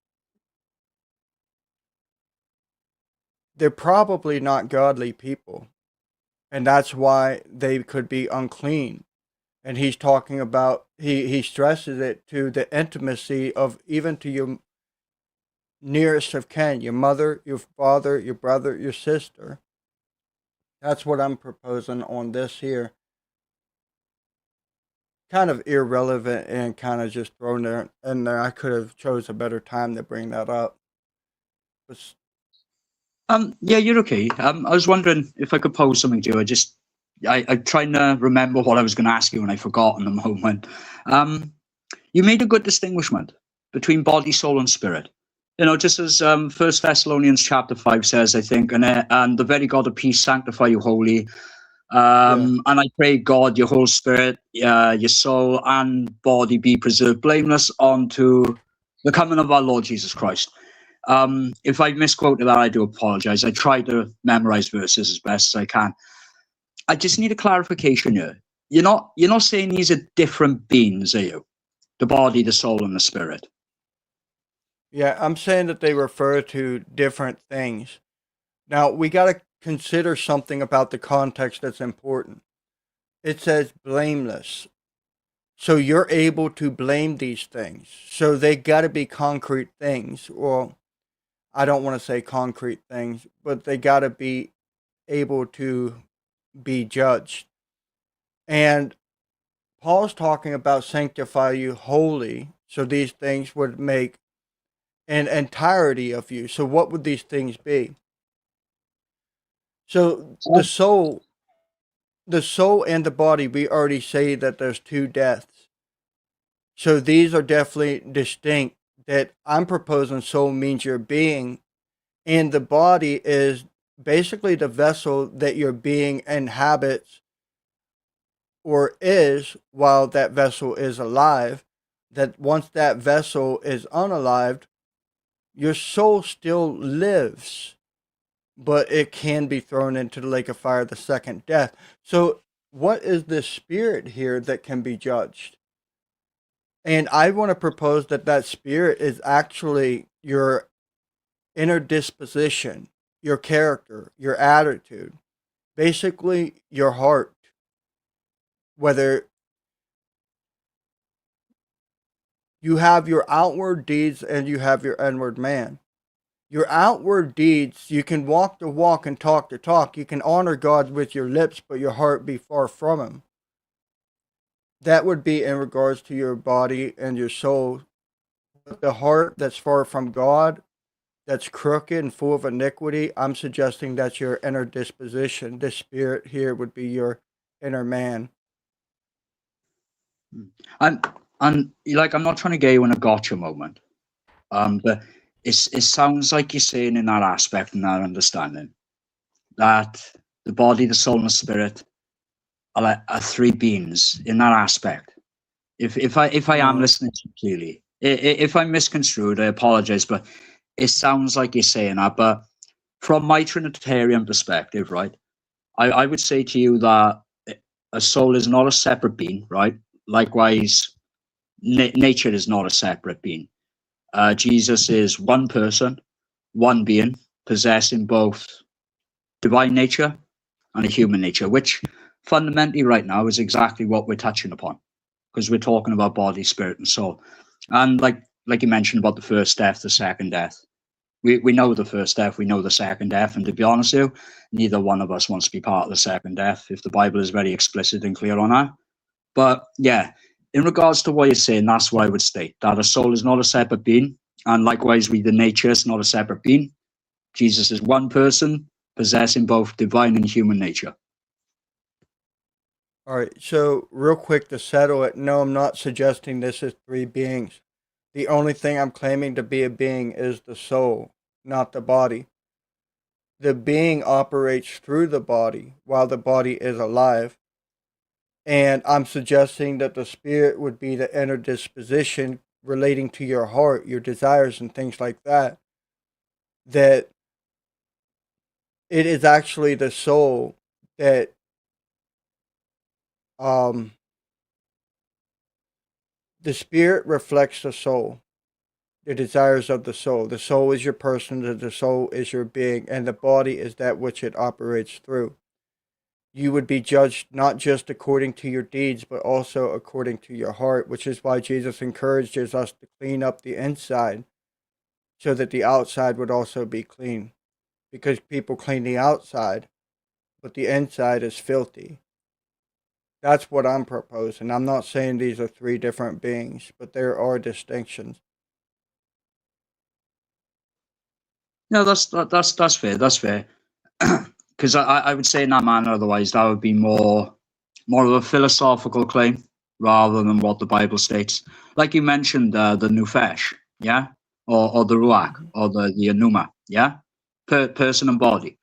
They're probably not godly people, and that's why they could be unclean. And he's talking about, he stresses it to the intimacy of even to your nearest of kin, your mother, your father, your brother, your sister. That's what I'm proposing on this here. Kind of irrelevant and kind of just thrown there in there. I could have chose a better time to bring that up. But Yeah, you're okay. I was wondering if I could pose something to you. I'm trying to remember what I was going to ask you and I forgot in the moment. You made a good distinguishment between body, soul, and spirit. Just as 1 Thessalonians chapter 5 says, I think, and the very God of peace sanctify you wholly. And I pray, God, your whole spirit, your soul, and body be preserved blameless unto the coming of our Lord Jesus Christ. If I misquoted that, I do apologize. I try to memorize verses as best as I can. I just need a clarification here. You're not saying these are different beings, are you? The body, the soul, and the spirit. Yeah, I'm saying that they refer to different things. Now, we got to consider something about the context that's important. It says blameless. So you're able to blame these things. So they got to be concrete things. Well, I don't want to say concrete things, but they got to be able to be judged. And Paul's talking about sanctify you wholly. So these things would make an entirety of you. So what would these things be? So the soul and the body, we already say that there's two deaths. So these are definitely distinct. That I'm proposing soul means your being, and the body is basically the vessel that your being inhabits or is while that vessel is alive, that once that vessel is unalived, your soul still lives, but it can be thrown into the lake of fire, the second death. So, what is the spirit here that can be judged? And I want to propose that that spirit is actually your inner disposition, your character, your attitude, basically your heart. Whether you have your outward deeds and you have your inward man. Your outward deeds, you can walk the walk and talk the talk. You can honor God with your lips, but your heart be far from Him. That would be in regards to your body and your soul. But the heart that's far from God, that's crooked and full of iniquity, I'm suggesting that's your inner disposition. The spirit here would be your inner man. And like, I'm not trying to get you in a gotcha moment, but it sounds like you're saying in that aspect and that understanding that the body, the soul, and the spirit are three beings in that aspect. If I am listening to you clearly, if I'm misconstrued, I apologize, but it sounds like you're saying that. But from my Trinitarian perspective, right, I would say to you that a soul is not a separate being, right? Likewise, nature is not a separate being. Jesus is one person, one being, possessing both divine nature and a human nature, which fundamentally right now is exactly what we're touching upon, because we're talking about body, spirit, and soul. And like you mentioned about the first death, the second death, we know the first death, we know the second death, and to be honest with you, neither one of us wants to be part of the second death, if the Bible is very explicit and clear on that. But yeah, in regards to what you're saying, that's what I would state, that a soul is not a separate being, and likewise with the nature is not a separate being. Jesus is one person possessing both divine and human nature. All right, so real quick to settle it, no, I'm not suggesting this is three beings. The only thing I'm claiming to be a being is the soul, not the body. The being operates through the body while the body is alive. And I'm suggesting that the spirit would be the inner disposition relating to your heart, your desires, and things like that. That it is actually the soul that the spirit reflects the soul, the desires of the soul. The soul is your person, the soul is your being, and the body is that which it operates through. You would be judged not just according to your deeds, but also according to your heart, which is why Jesus encourages us to clean up the inside so that the outside would also be clean. Because people clean the outside, but the inside is filthy. That's what I'm proposing. I'm not saying these are three different beings, but there are distinctions. No, that's fair. That's fair. Because I would say in that manner, otherwise that would be more of a philosophical claim rather than what the Bible states. Like you mentioned, the nefesh, yeah, or the ruach, or the enuma, yeah, person and body,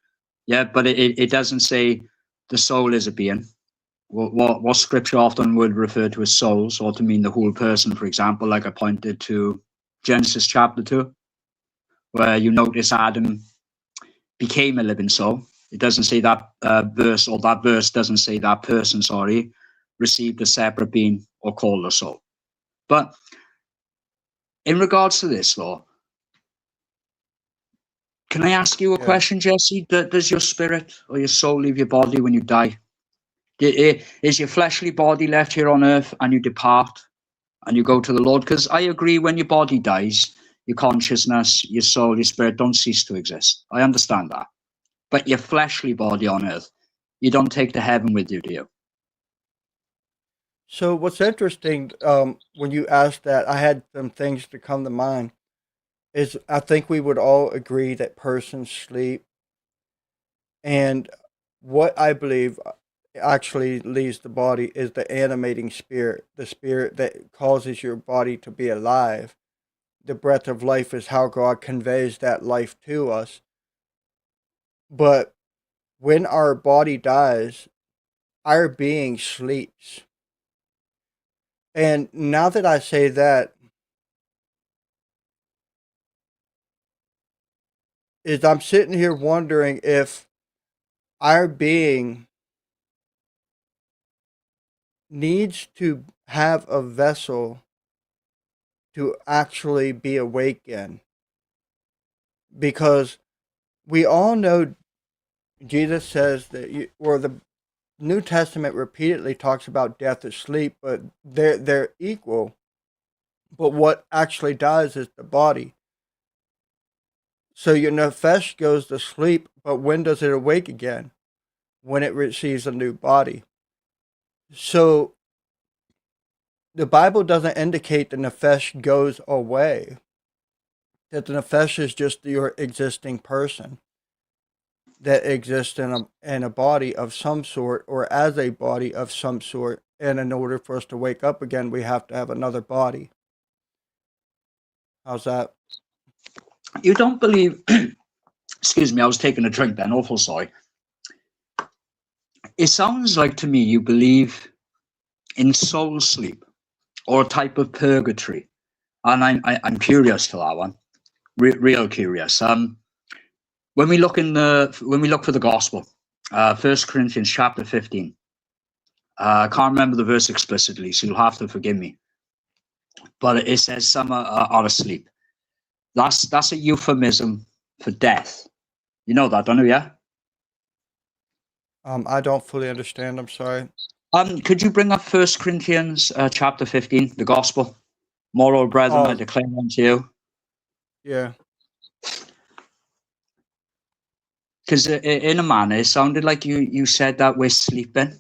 yeah. But it doesn't say the soul is a being. What Scripture often would refer to as souls, or to mean the whole person. For example, like I pointed to Genesis chapter 2, where you notice Adam became a living soul. It doesn't say that verse, or that verse doesn't say that person, received a separate being or called a soul. But in regards to this, though, can I ask you a question, Jesse? Does your spirit or your soul leave your body when you die? Is your fleshly body left here on earth and you depart and you go to the Lord? Because I agree, when your body dies, your consciousness, your soul, your spirit don't cease to exist. I understand that. But your fleshly body on earth, you don't take to heaven with you, do you? So what's interesting, when you asked that, I had some things to come to mind. Is I think we would all agree that persons sleep. And what I believe actually leaves the body is the animating spirit, the spirit that causes your body to be alive. The breath of life is how God conveys that life to us. But when our body dies, our being sleeps. And now that I say that, is I'm sitting here wondering if our being needs to have a vessel to actually be awake in. Because we all know Jesus says that, or the New Testament repeatedly talks about death and sleep, but they're equal. But what actually dies is the body. So your nefesh goes to sleep, but when does it awake again? When it receives a new body. So the Bible doesn't indicate the nefesh goes away. That the nefesh is just your existing person that exists in a body of some sort, or as a body of some sort. And in order for us to wake up again, we have to have another body. How's that? You don't believe, excuse me, I was taking a drink then, awful sorry. It sounds like to me you believe in soul sleep or a type of purgatory. And I'm curious to that one, real curious. When we look for the gospel, 1 Corinthians chapter 15, I can't remember the verse explicitly, so you'll have to forgive me. But it says some are asleep. That's a euphemism for death. You know that, don't you? Yeah. I don't fully understand. I'm sorry. Could you bring up 1 Corinthians chapter 15, the gospel? Moreover, brethren, I declare unto you. Yeah. Because in a manner, it sounded like you said that we're sleeping.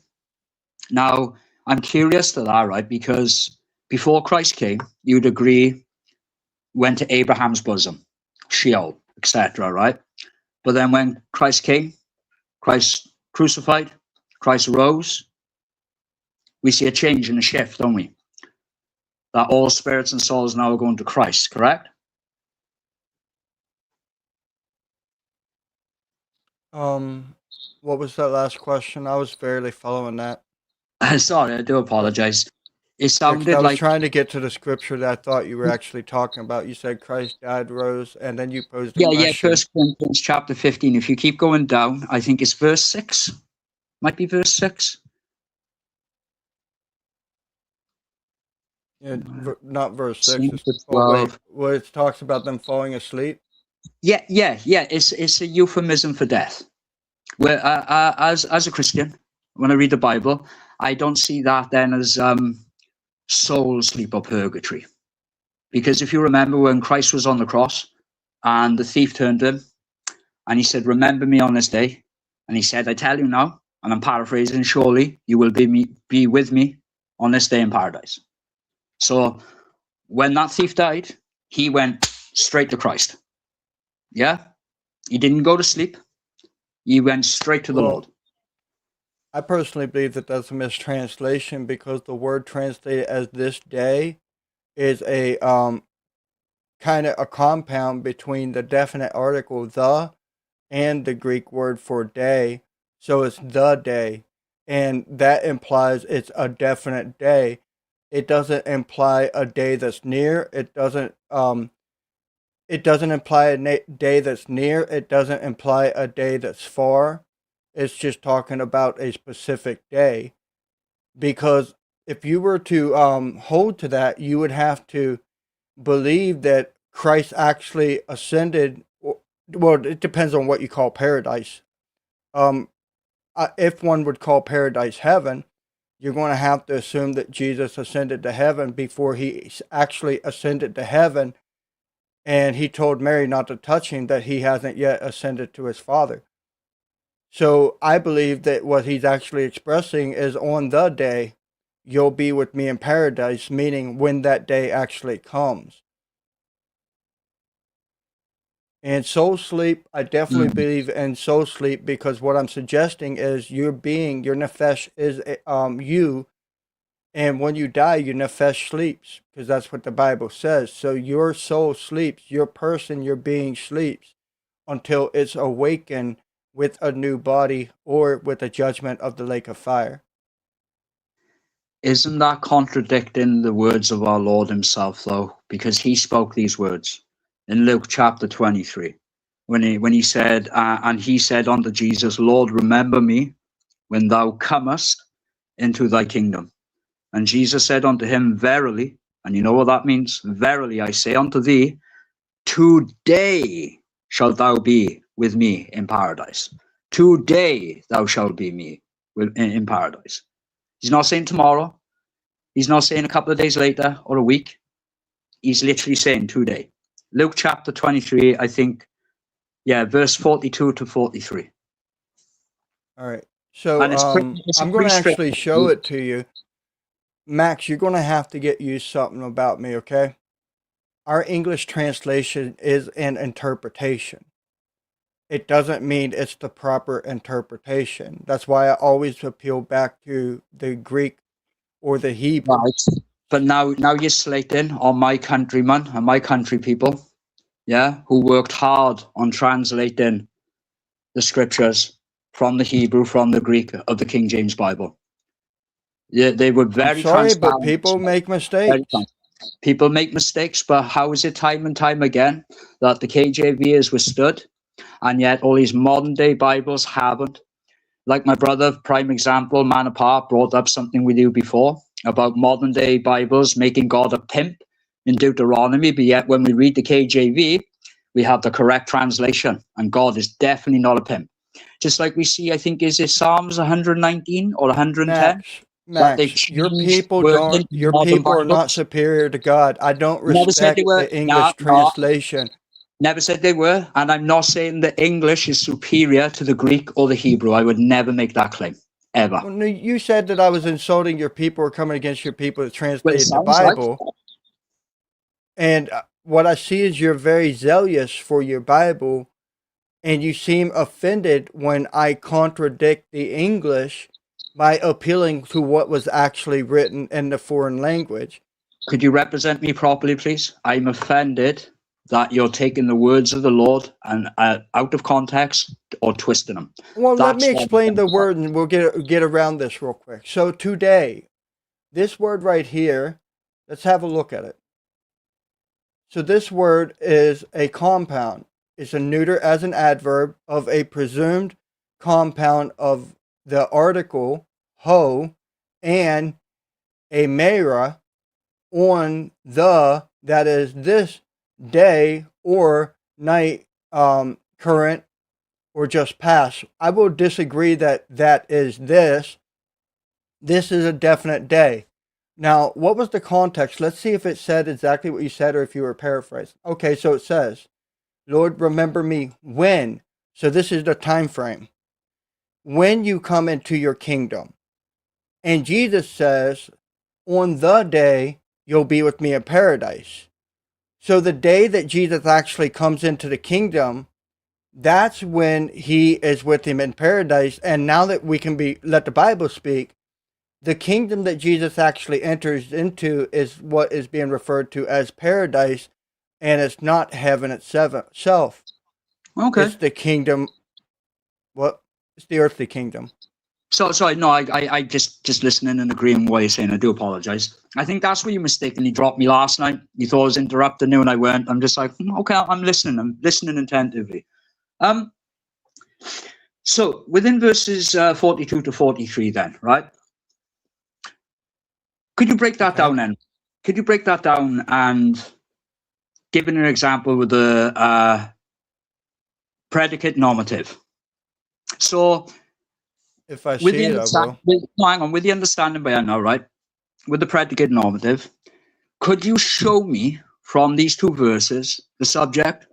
Now, I'm curious to that, right? Because before Christ came, you'd agree, went to Abraham's bosom, Sheol, etc., right? But then when Christ came, Christ crucified, Christ rose, we see a change and a shift, don't we? That all spirits and souls now are going to Christ, correct? What was that last question? I was barely following that. Sorry, I do apologize. It sounded I was like trying to get to the scripture that I thought you were actually talking about. You said Christ died, rose, and then you posed a question. 1 Corinthians chapter 15. If you keep going down, I think it's verse 6. Might be verse 6. Yeah, not verse 6. Seems It's, it's 12. where it talks about them falling asleep. Yeah. It's a euphemism for death. Where as a Christian, when I read the Bible, I don't see that then as soul sleep or purgatory. Because if you remember when Christ was on the cross and the thief turned to him and he said, remember me on this day. And he said, I tell you now, and I'm paraphrasing, surely you will be with me on this day in paradise. So when that thief died, he went straight to Christ. Yeah? He didn't go to sleep. He went straight to the Lord. I personally believe that that's a mistranslation, because the word translated as this day is a kind of a compound between the definite article the and the Greek word for day. So it's the day, and that implies it's a definite day. It doesn't imply a day that's near. It doesn't imply a day that's near. It doesn't imply a day that's far. It's just talking about a specific day. Because if you were to hold to that, you would have to believe that Christ actually ascended. Well, it depends on what you call paradise. If one would call paradise heaven, you're going to have to assume that Jesus ascended to heaven before he actually ascended to heaven. And he told Mary not to touch him, that he hasn't yet ascended to his Father. So I believe that what he's actually expressing is, on the day, you'll be with me in paradise, meaning when that day actually comes. And soul sleep, I definitely believe in soul sleep, because what I'm suggesting is your being, your nefesh is you. And when you die, your nefesh sleeps, because that's what the Bible says. So your soul sleeps, your person, your being sleeps until it's awakened with a new body or with a judgment of the lake of fire. Isn't that contradicting the words of our Lord himself, though? Because he spoke these words in Luke chapter 23, when he said, and he said unto Jesus, Lord, remember me when thou comest into thy kingdom. And Jesus said unto him, verily, and you know what that means? Verily, I say unto thee, today shalt thou be with me in paradise. Today thou shalt be me in paradise. He's not saying tomorrow. He's not saying a couple of days later or a week. He's literally saying today. Luke chapter 23, I think, verse 42 to 43. All right. So And it's I'm going to actually straightforward. show it to you. Max, you're going to have to get used to something about me, okay? Our English translation is an interpretation. It doesn't mean it's the proper interpretation. That's why I always appeal back to the Greek or the Hebrew. Right. But now you're slating on my countrymen and my country people, who worked hard on translating the scriptures from the Hebrew, from the Greek of the King James Bible. Yeah, they were very I'm sorry, transparent. but people make Very mistakes. transparent. People make mistakes, but how is it time and time again that the KJV has withstood, and yet all these modern day Bibles haven't? Like my brother, prime example, Man Apart, brought up something with you before about modern day Bibles making God a pimp in Deuteronomy, but yet when we read the KJV, we have the correct translation, and God is definitely not a pimp. Just like we see, I think, is it Psalms 119 or 110? Max, your people are not superior to God. I don't respect the English translation. Never said they were, and I'm not saying the English is superior to the Greek or the Hebrew. I would never make that claim, ever. Well, no, you said that I was insulting your people or coming against your people that translated the Bible. Right. And what I see is you're very zealous for your Bible, and you seem offended when I contradict the English by appealing to what was actually written in the foreign language. Could you represent me properly, please? I'm offended that you're taking the words of the Lord and out of context or twisting them. Well, let me explain the word, and we'll get around this real quick. So today, this word right here, let's have a look at it. So this word is a compound. It's a neuter as an adverb of a presumed compound of the article ho and a mera on the, that is this day or night, current or just past. I will disagree that is this. This is a definite day. Now, what was the context? Let's see if it said exactly what you said or if you were paraphrasing. Okay, so it says, Lord, remember me when. So this is the time frame. When you come into your kingdom. And Jesus says, on the day, you'll be with me in paradise. So the day that Jesus actually comes into the kingdom, that's when he is with him in paradise. And now that we can let the Bible speak, the kingdom that Jesus actually enters into is what is being referred to as paradise, and it's not heaven itself. Okay. It's the kingdom. What? It's the earthly kingdom. So sorry, no, I just listening and agreeing with what you're saying. I do apologize. I think that's where you mistakenly dropped me last night. You thought I was interrupting you, and I weren't. I'm just like, okay, I'm listening. I'm listening attentively. So within verses 42 to 43, then, right? Could you break that down then? Could you break that down and give an example with the predicate nominative? So, if I see it, I will. Hang on, with the understanding by now, right? With the predicate nominative, could you show me from these two verses the subject,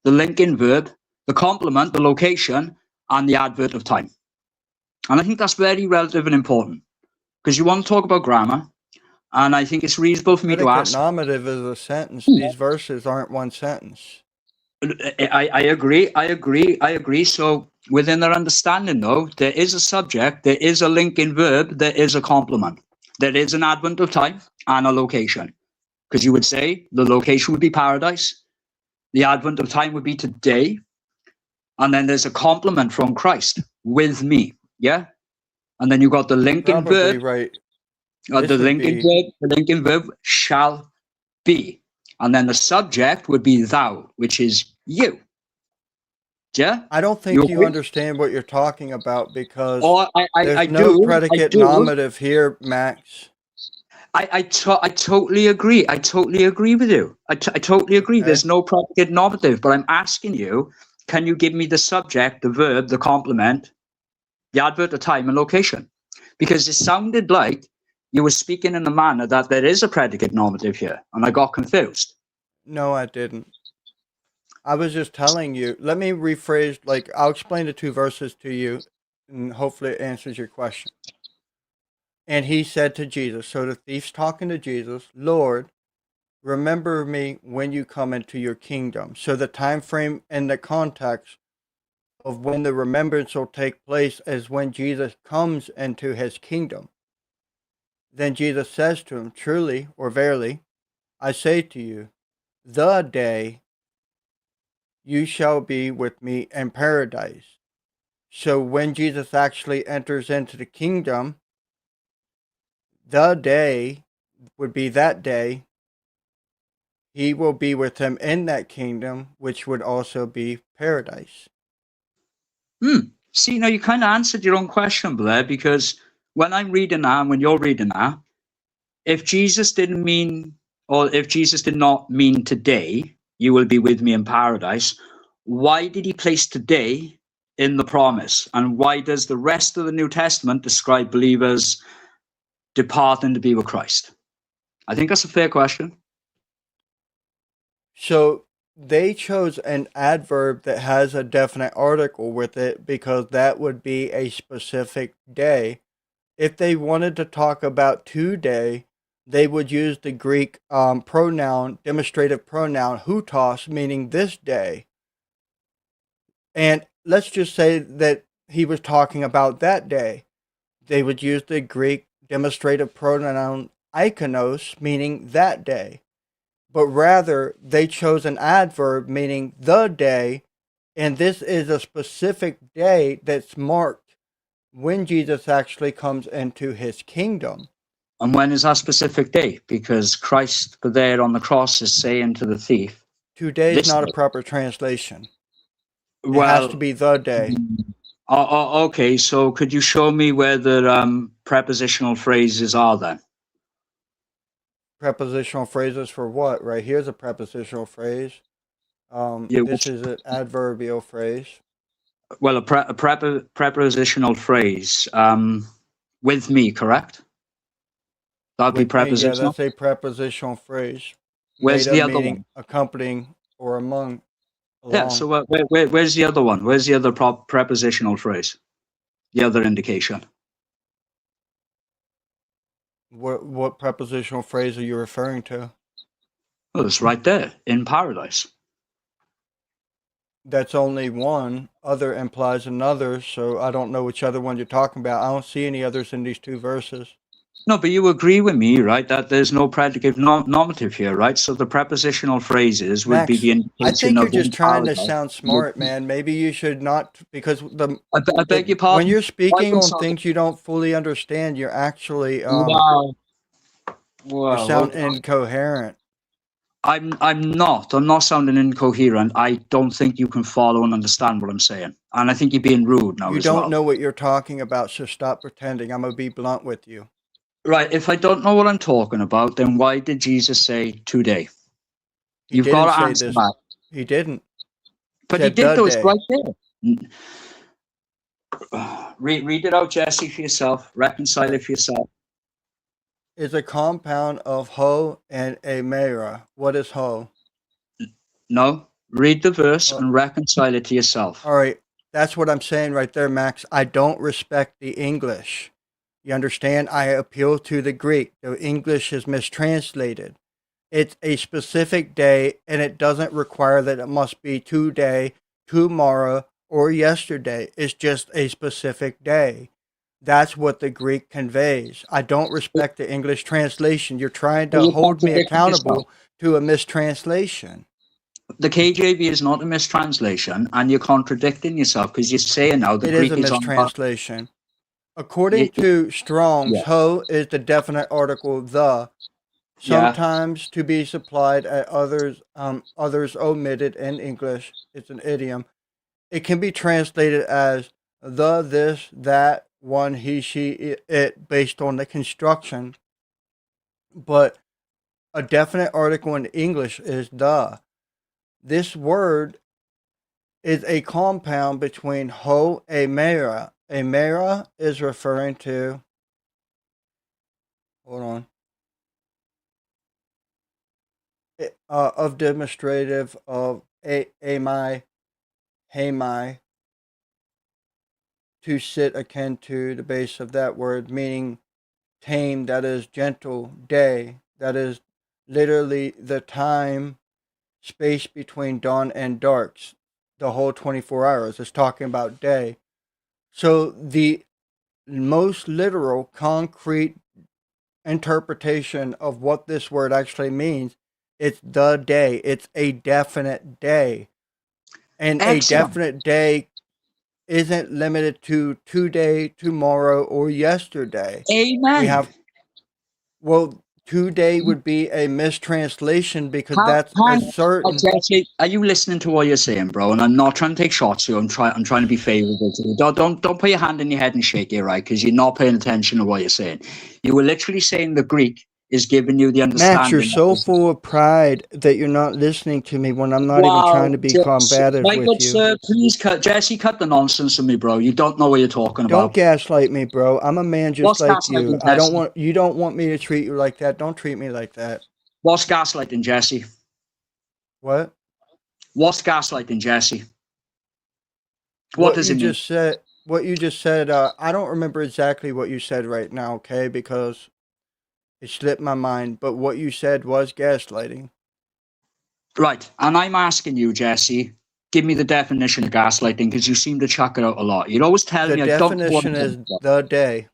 the linking verb, the complement, the location, and the adverb of time? And I think that's very relative and important because you want to talk about grammar. And I think it's reasonable for me to ask. Nominative is a sentence. These verses aren't one sentence. I agree. So within their understanding, though, there is a subject, there is a linking verb, there is a complement. There is an advent of time and a location. Because you would say the location would be paradise. The advent of time would be today. And then there's a complement from Christ with me. Yeah? And then you've got the linking verb. Right. This The would linking be- verb, the linking verb shall be, and then the subject would be thou, which is you. Yeah, I don't think you agree? understand what you're talking about because Or there's I no do. predicate nominative here, Max. I totally agree. I totally agree with you. I totally agree. Okay. There's no predicate nominative, but I'm asking you, can you give me the subject, the verb, the complement, the adverb, the time and location? Because it sounded like you were speaking in a manner that there is a predicate nominative here, and I got confused. No, I didn't. I was just telling you. Let me rephrase. Like, I'll explain the 2 verses to you, and hopefully it answers your question. And he said to Jesus, so the thief's talking to Jesus, Lord, remember me when you come into your kingdom. So the time frame and the context of when the remembrance will take place is when Jesus comes into his kingdom. Then Jesus says to him, truly or verily, I say to you, the day you shall be with me in paradise. So when Jesus actually enters into the kingdom, the day would be that day. He will be with him in that kingdom, which would also be paradise. See, now you kind of answered your own question, Blair, because when I'm reading that and when you're reading that, if Jesus didn't mean, or if Jesus did not mean today, you will be with me in paradise, why did he place today in the promise? And why does the rest of the New Testament describe believers departing to be with Christ? I think that's a fair question. So they chose an adverb that has a definite article with it because that would be a specific day. If they wanted to talk about today, they would use the Greek pronoun, demonstrative pronoun, hutos, meaning this day. And let's just say that he was talking about that day. They would use the Greek demonstrative pronoun ikonos, meaning that day. But rather, they chose an adverb meaning the day, and this is a specific day that's marked when Jesus actually comes into his kingdom. And when is that specific day? Because Christ there on the cross is saying to the thief, Today is this not day. a proper translation. It Well, has to be the day. Okay, so could you show me where the prepositional phrases are then? Prepositional phrases for what? Right here's a prepositional phrase. Yeah, This is an adverbial phrase. Well, a prepositional phrase. With me, correct? That'd be With me, yeah, prepositional. that's a prepositional phrase. Where's made the of other meaning one? accompanying or among. Yeah. So where's the other one? Where's the other prepositional phrase? The other indication. What prepositional phrase are you referring to? Oh, it's right there in paradise. That's only one. Other implies another, so I don't know which other one you're talking about. I don't see any others in these 2 verses. No, but you agree with me, right? That there's no predicate nominative here, right? So the prepositional phrases would be Max, the indication I think you're of just trying to paradise. sound smart, man. Maybe you should not, because I beg your pardon. when you're speaking Why on sound- things you don't fully understand, you're actually Wow. you sound okay. incoherent. I'm not sounding incoherent. I don't think you can follow and understand what I'm saying. And I think you're being rude now You as don't well. know what you're talking about, so stop pretending. I'm going to be blunt with you. Right, if I don't know what I'm talking about, then why did Jesus say today? He You've didn't got to say answer this. that. He didn't. But he said did, the though. It's day. right there. Read it out, Jesse, for yourself. Reconcile it for yourself. Is a compound of ho and a mera. What is ho? No, read the verse and reconcile it to yourself. All right, that's what I'm saying right there, Max. I don't respect the English. You understand? I appeal to the Greek. The English is mistranslated. It's a specific day, and it doesn't require that it must be today, tomorrow, or yesterday. It's just a specific day. That's what the Greek conveys. I don't respect the English translation. You're trying to hold me accountable to a mistranslation. The KJV is not a mistranslation, and you're contradicting yourself because you're saying now the It Greek is a is on. mistranslation. According Yeah, to Strong's, yeah, ho is the definite article the, yeah. sometimes to be supplied at others omitted in English. It's an idiom. It can be translated as the, this, that, one, he, she, it, based on the construction. But a definite article in English is the. This word is a compound between ho and mera. A mera is referring to, hold on, of demonstrative of amai, hamai, to sit akin to the base of that word, meaning tame, that is gentle, day, that is literally the time, space between dawn and dark, the whole 24 hours. It's talking about day. So the most literal, concrete interpretation of what this word actually means, it's the day. It's a definite day. And a Excellent. definite day isn't limited to today, tomorrow, or yesterday. We Amen. have, well, today would be a mistranslation because Hang, that's a hang, certain. Jesse, are you listening to what you're saying, bro? And I'm not trying to take shots here. I'm trying to be favourable to you. Don't put your hand in your head and shake it, right? Because you're not paying attention to what you're saying. You were literally saying the Greek is giving you the Max, you're understanding. so full of pride that you're not listening to me when I'm not even trying Wow, to be combative my with good you. sir, please cut the nonsense from me, bro. You don't know what you're talking Don't about. gaslight me, bro. I'm a man just What's like you. gaslighting, Jesse? You don't want me to treat you like that. Don't treat me like that. What's gaslighting, Jesse? What? What's gaslighting, Jesse? What does it mean? What you just said, I don't remember exactly what you said right now, okay? Because it slipped my mind, but what you said was gaslighting. Right, and I'm asking you, Jesse, give me the definition of gaslighting because you seem to chuck it out a lot. You'd always tell The me I don't know what I'm definition is talking about. the day.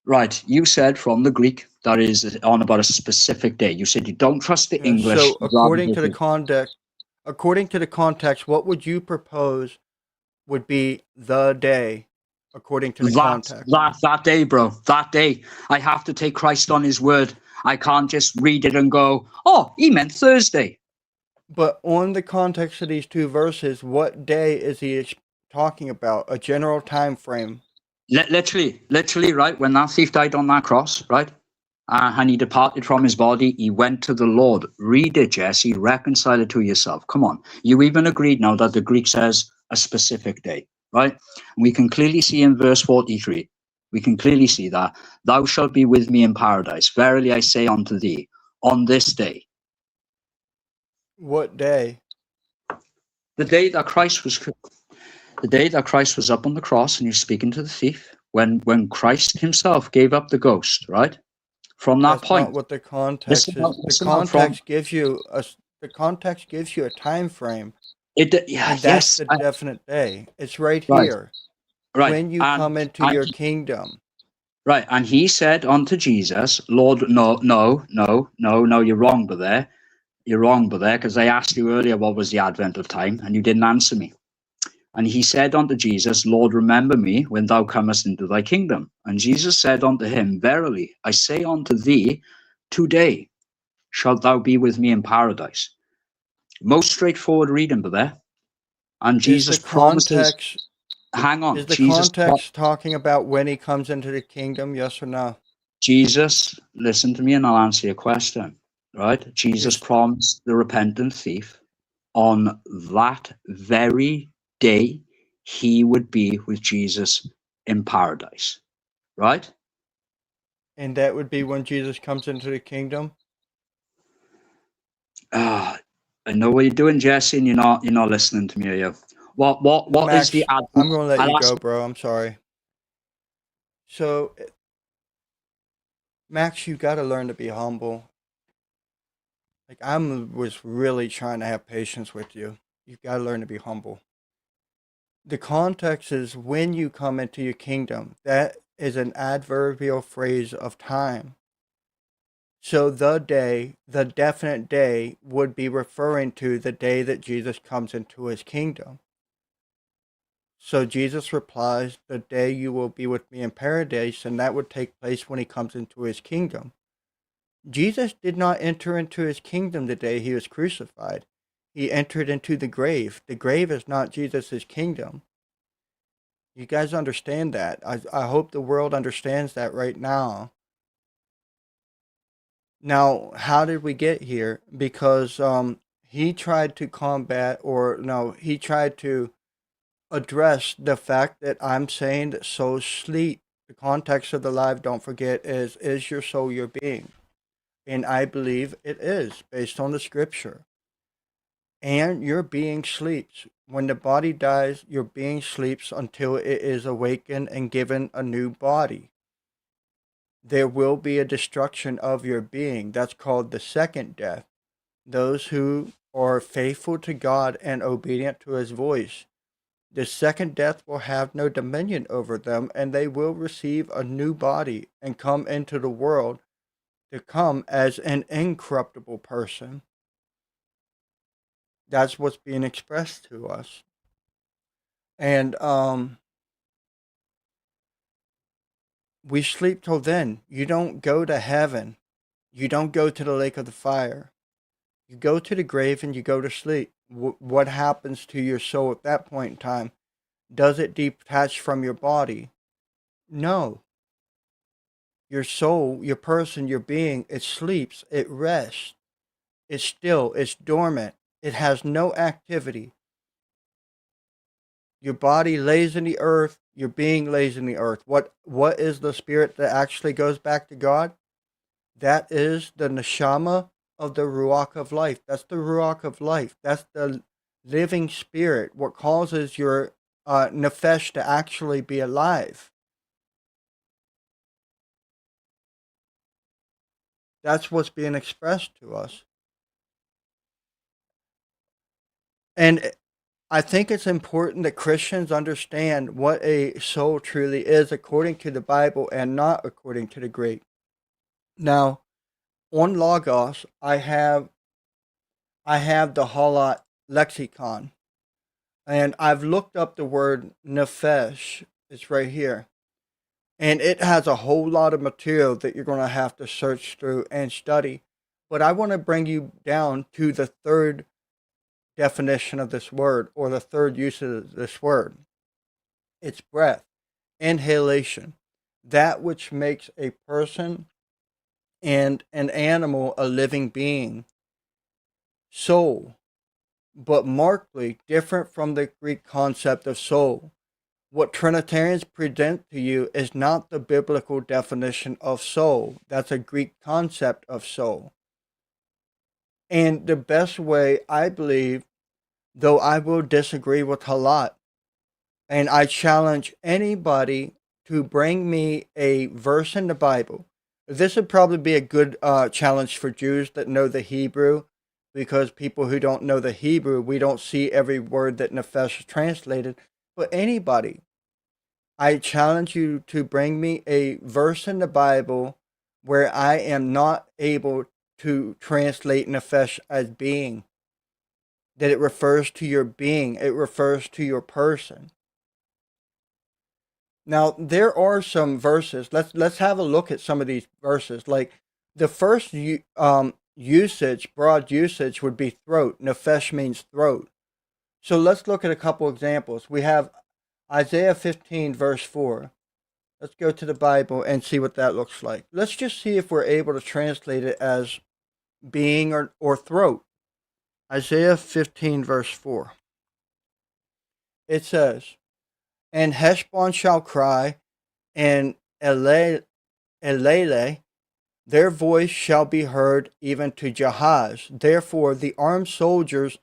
Right, you said from the Greek that is on about a specific day. You said you don't trust the English. So Rather than according to the context, what would you propose would be the day according to the context? that day, bro. That day, I have to take Christ on His word. I can't just read it and go, "Oh, he meant Thursday." But on the context of these two verses, what day is he talking about? A general time frame. Literally, right? When that thief died on that cross, right? And he departed from his body, he went to the Lord. Read it, Jesse. Reconcile it to yourself. Come on. You even agreed now that the Greek says a specific day, right? And we can clearly see in verse 43, we can clearly see that, thou shalt be with me in paradise. Verily I say unto thee, on this day. What day? The day that Christ was up on the cross and he's speaking to the thief, when Christ himself gave up the ghost, right? From that That's point, not what the context is. The context gives you a time frame, and that's the definite day. It's right here. Right. When you come into your kingdom. Right. And he said unto Jesus, Lord, no, you're wrong, but there. You're wrong, but there, because I asked you earlier what was the advent of time, and you didn't answer me. And he said unto Jesus, Lord, remember me when thou comest into thy kingdom. And Jesus said unto him, Verily, I say unto thee, today shalt thou be with me in paradise. Most straightforward reading, but there. And Jesus promises. Hang on. Is the context talking about when he comes into the kingdom? Yes or no? Jesus, listen to me and I'll answer your question. Right? Jesus promised the repentant thief on that very day he would be with Jesus in paradise. Right? And that would be when Jesus comes into the kingdom? I know what you're doing, Jesse, and you're not listening to me, are you? What Max, is the advent? I'm gonna let you go, bro. I'm sorry. So Max, you gotta learn to be humble. Like was really trying to have patience with you. You've got to learn to be humble. The context is when you come into your kingdom. That is an adverbial phrase of time. So the day, the definite day, would be referring to the day that Jesus comes into his kingdom. So Jesus replies, "The day you will be with me in paradise," and that would take place when he comes into his kingdom. Jesus did not enter into his kingdom the day he was crucified. He entered into the grave. The grave is not Jesus' kingdom. You guys understand that? I hope the world understands that right now. Now, how did we get here? Because he tried to combat, or no, he tried to address the fact that I'm saying that souls sleep. The context of the live, don't forget, is your soul your being? And I believe it is, based on the scripture. And your being sleeps. When the body dies, your being sleeps until it is awakened and given a new body. There will be a destruction of your being. That's called the second death. Those who are faithful to God and obedient to his voice, the second death will have no dominion over them, and they will receive a new body and come into the world to come as an incorruptible person. That's what's being expressed to us. And we sleep till then. You don't go to heaven. You don't go to the lake of the fire. You go to the grave and you go to sleep. What happens to your soul at that point in time? Does it detach from your body? No. Your soul, your person, your being, it sleeps, it rests, it's still, it's dormant, it has no activity. Your body lays in the earth, your being lays in the earth. What is the spirit that actually goes back to God? That is the neshama of the ruach of life. That's the ruach of life. That's the living spirit, what causes your nefesh to actually be alive. That's what's being expressed to us. And I think it's important that Christians understand what a soul truly is according to the Bible and not according to the Greek. Now, on Logos, I have the Halot lexicon, and I've looked up the word nefesh. It's right here. And it has a whole lot of material that you're going to have to search through and study. But I want to bring you down to the third definition of this word, or the third use of this word. It's breath, inhalation, that which makes a person and an animal a living being. Soul, but markedly different from the Greek concept of soul. What Trinitarians present to you is not the biblical definition of soul. That's a Greek concept of soul. And the best way, I believe, though I will disagree with Halot, and I challenge anybody to bring me a verse in the Bible. This would probably be a good challenge for Jews that know the Hebrew, because people who don't know the Hebrew, we don't see every word that nefesh is translated. But anybody, I challenge you to bring me a verse in the Bible where I am not able to translate nefesh as being. That it refers to your being, it refers to your person. Now, there are some verses. Let's have a look at some of these verses. Like the first usage, broad usage, would be throat. Nefesh means throat. So let's look at a couple examples. We have Isaiah 15, verse 4. Let's go to the Bible and see what that looks like. Let's just see if we're able to translate it as being or throat. Isaiah 15, verse 4. It says, "And Heshbon shall cry, and Elele, their voice shall be heard even to Jahaz. Therefore the armed soldiers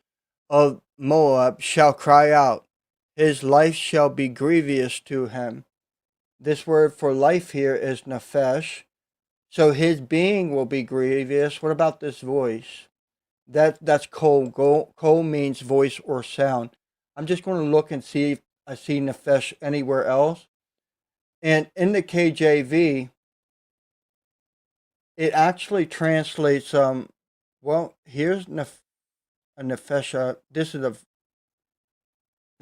of Moab shall cry out. His life shall be grievous to him." This word for life here is nefesh. So his being will be grievous. What about this voice? That's kol. Kol means voice or sound. I'm just going to look and see if I see nefesh anywhere else. And in the KJV, it actually translates, well, here's a nefesh. This is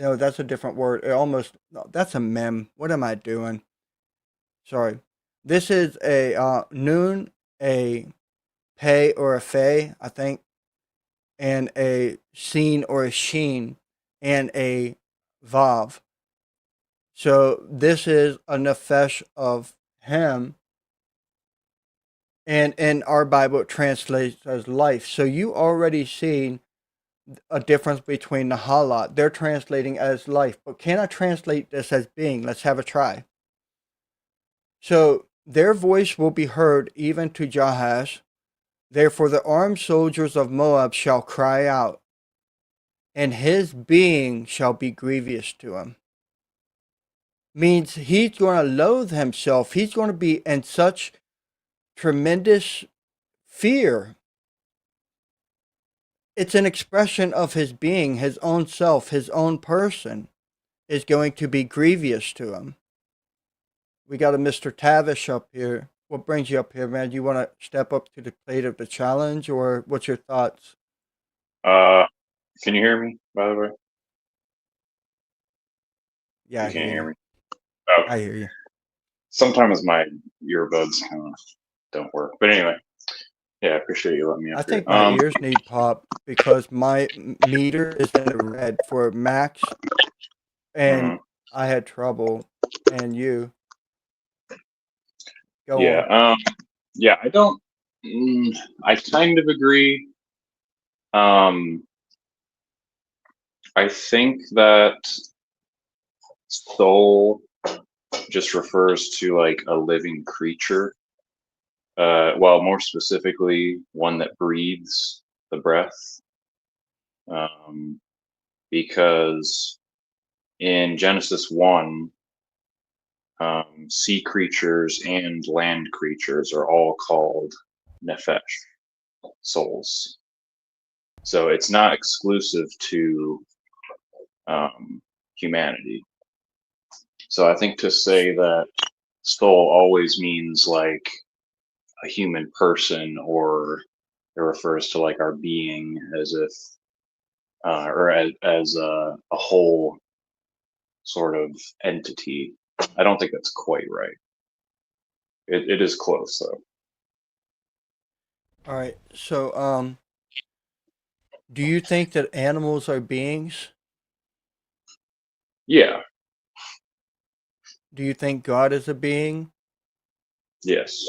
No, that's a different word. It almost no, that's a mem. What am I doing? Sorry. This is a noon, a pay or a fay, I think, and a seen or a sheen, and a vav. So this is a nefesh of him, and in our Bible it translates as life. So you already seen a difference between the halat. They're translating as life, but can I translate this as being? Let's have a try. So their voice will be heard even to Jahash. Therefore the armed soldiers of Moab shall cry out, and his being shall be grievous to him. Means he's going to loathe himself. He's going to be in such tremendous fear. It's an expression of his being, his own self, his own person is going to be grievous to him. We got a Mr. Tavish up here. What brings you up here, man? Do you want to step up to the plate of the challenge, or what's your thoughts? Can you hear me, by the way? Yeah, You can't hear me. I hear you. Sometimes my earbuds kind of don't work. But anyway, yeah, I appreciate you letting me up I think here. my ears need pop because my meter is in the red for Max, and I had trouble. And you go on. Yeah, yeah, I don't. I kind of agree. I think that soul just refers to like a living creature. Well, more specifically, one that breathes the breath. Because in Genesis 1, sea creatures and land creatures are all called nephesh, souls. So it's not exclusive to humanity. So I think to say that soul always means like a human person, or it refers to like our being as if, or as a whole sort of entity. I don't think that's quite right. It is close though. All right. So, do you think that animals are beings? Yeah. Do you think God is a being? Yes.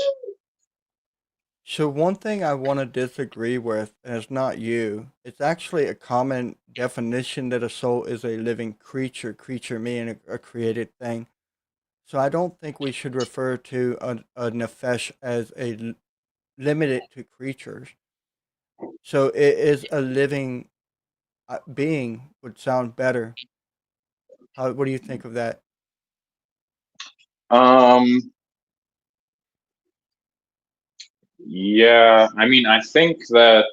So one thing I want to disagree with, and it's not you, it's actually a common definition that a soul is a living creature, creature meaning a created thing. So I don't think we should refer to a nefesh as limited to creatures. So it is a living being would sound better. What do you think of that? Yeah, I mean, I think that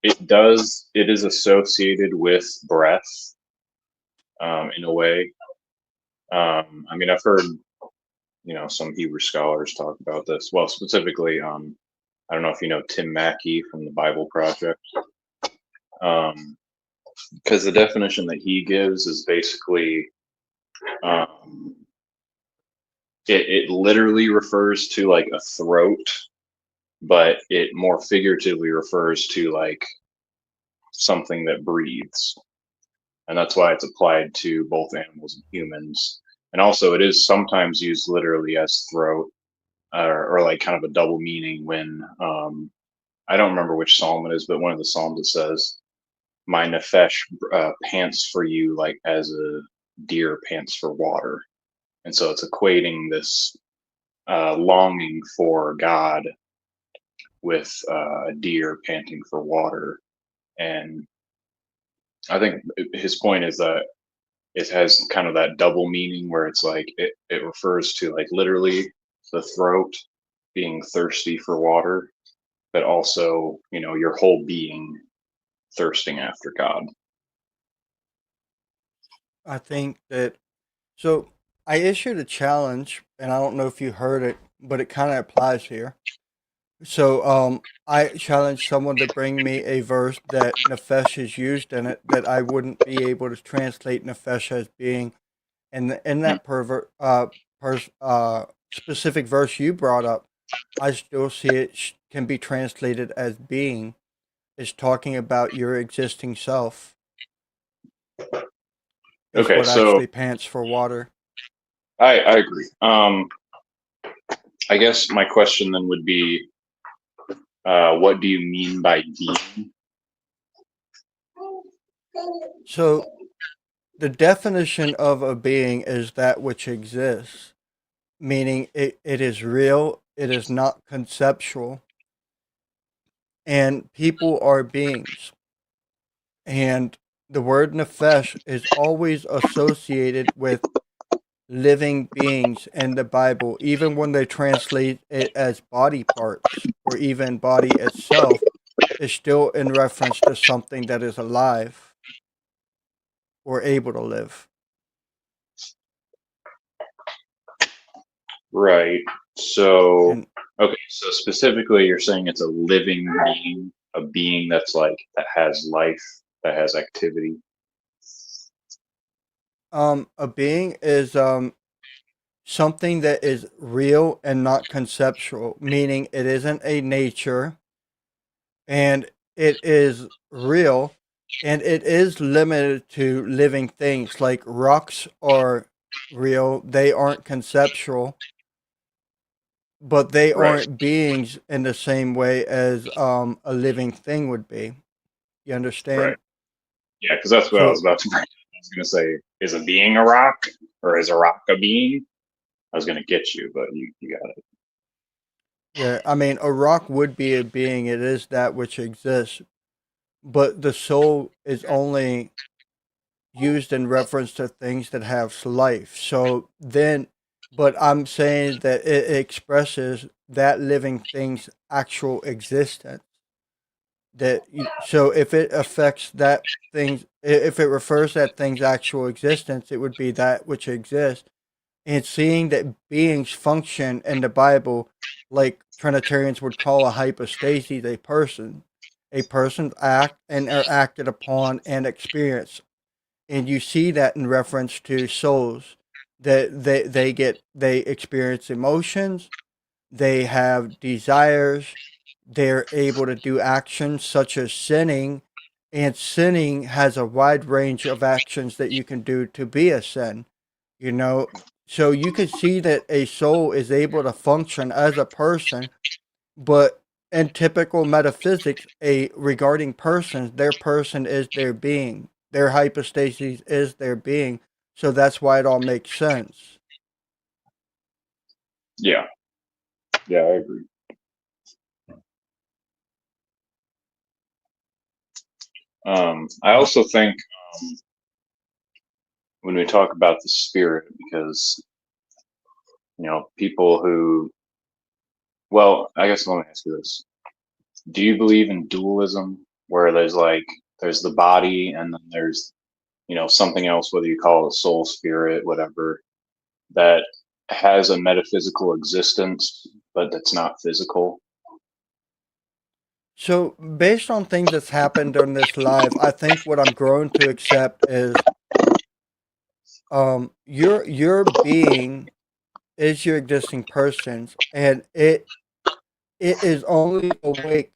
it is associated with breath in a way. I mean, I've heard, some Hebrew scholars talk about this. Well, specifically, I don't know if you know Tim Mackey from the Bible Project. Because the definition that he gives is basically it literally refers to like a throat, but it more figuratively refers to like something that breathes. And that's why it's applied to both animals and humans. And also, it is sometimes used literally as throat, or like kind of a double meaning when I don't remember which psalm it is, but one of the psalms it says, "My nefesh pants for you like as a deer pants for water." And so it's equating this longing for God with a deer panting for water. And I think his point is that it has kind of that double meaning where it's like it refers to like literally the throat being thirsty for water, but also, your whole being thirsting after God. I think that so I issued a challenge, and I don't know if you heard it, but it kind of applies here. So I challenge someone to bring me a verse that nefesh is used in it that I wouldn't be able to translate nefesh as being in Hmm. that specific verse you brought up. I still see it can be translated as being. Is talking about your existing self. Is Okay, what so actually pants for water. I agree. I guess my question then would be, what do you mean by being? So the definition of a being is that which exists, meaning it is real, it is not conceptual, and people are beings. And the word nefesh is always associated with living beings in the Bible, even when they translate it as body parts or even body itself, is still in reference to something that is alive or able to live. Right. So, And okay, so specifically, you're saying it's a living being, a being that's like that has life, that has activity. a being is something that is real and not conceptual, meaning it isn't a nature and it is real and it is limited to living things like rocks are real, they aren't conceptual, but they Right. aren't beings in the same way as a living thing would be. You Right. understand? Yeah, because that's what I was So about to bring. I was going to say, is a being a rock, or is a rock a being? I was going to get you, but you got it. yeah, I mean, a rock would be a being. It is that which exists, but the soul is only used in reference to things that have life. So then, but I'm saying that it expresses that living thing's actual existence. So if it affects that thing, if it refers to that thing's actual existence, it would be that which exists. And seeing that beings function in the Bible, like Trinitarians would call a hypostasis, a person's act and are acted upon and experienced. And you see that in reference to souls, that they experience emotions, they have desires, they're able to do actions such as sinning, and sinning has a wide range of actions that you can do to be a sin, you know. So you can see that a soul is able to function as a person, but in typical metaphysics, a regarding persons, their person is their being. Their hypostasis is their being. So that's why it all makes sense. Yeah. Yeah, I agree. I also think when we talk about the spirit, because people who, well, I guess let me ask you this: do you believe in dualism, where there's the body and then there's something else, whether you call it soul, spirit, whatever, that has a metaphysical existence, but that's not physical? So, based on things that's happened during this live, I think what I'm growing to accept is your being is your existing persons, and it is only awake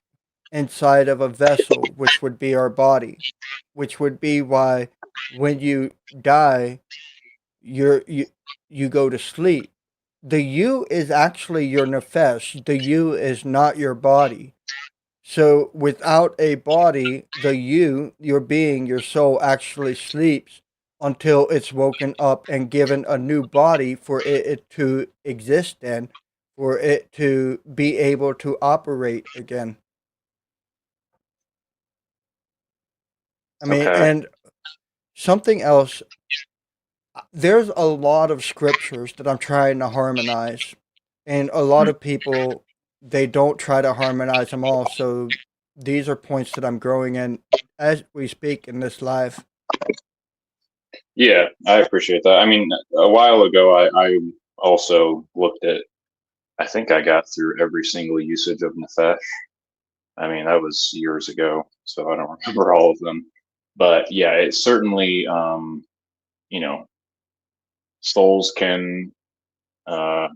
inside of a vessel, which would be our body, which would be why when you die, you you go to sleep. The you is actually your nefesh. The you is not your body. So without a body, the you, your being, your soul actually sleeps until it's woken up and given a new body for it to exist in, for it to be able to operate again. I mean, Okay. and something else, there's a lot of scriptures that I'm trying to harmonize, and a lot Hmm. of people they don't try to harmonize them all. So these are points that I'm growing in as we speak in this live. Yeah, I appreciate that. I mean, a while ago, I also looked at I think I got through every single usage of Nefesh. I mean, that was years ago, so I don't remember all of them. But yeah, it certainly, you know, souls can uh,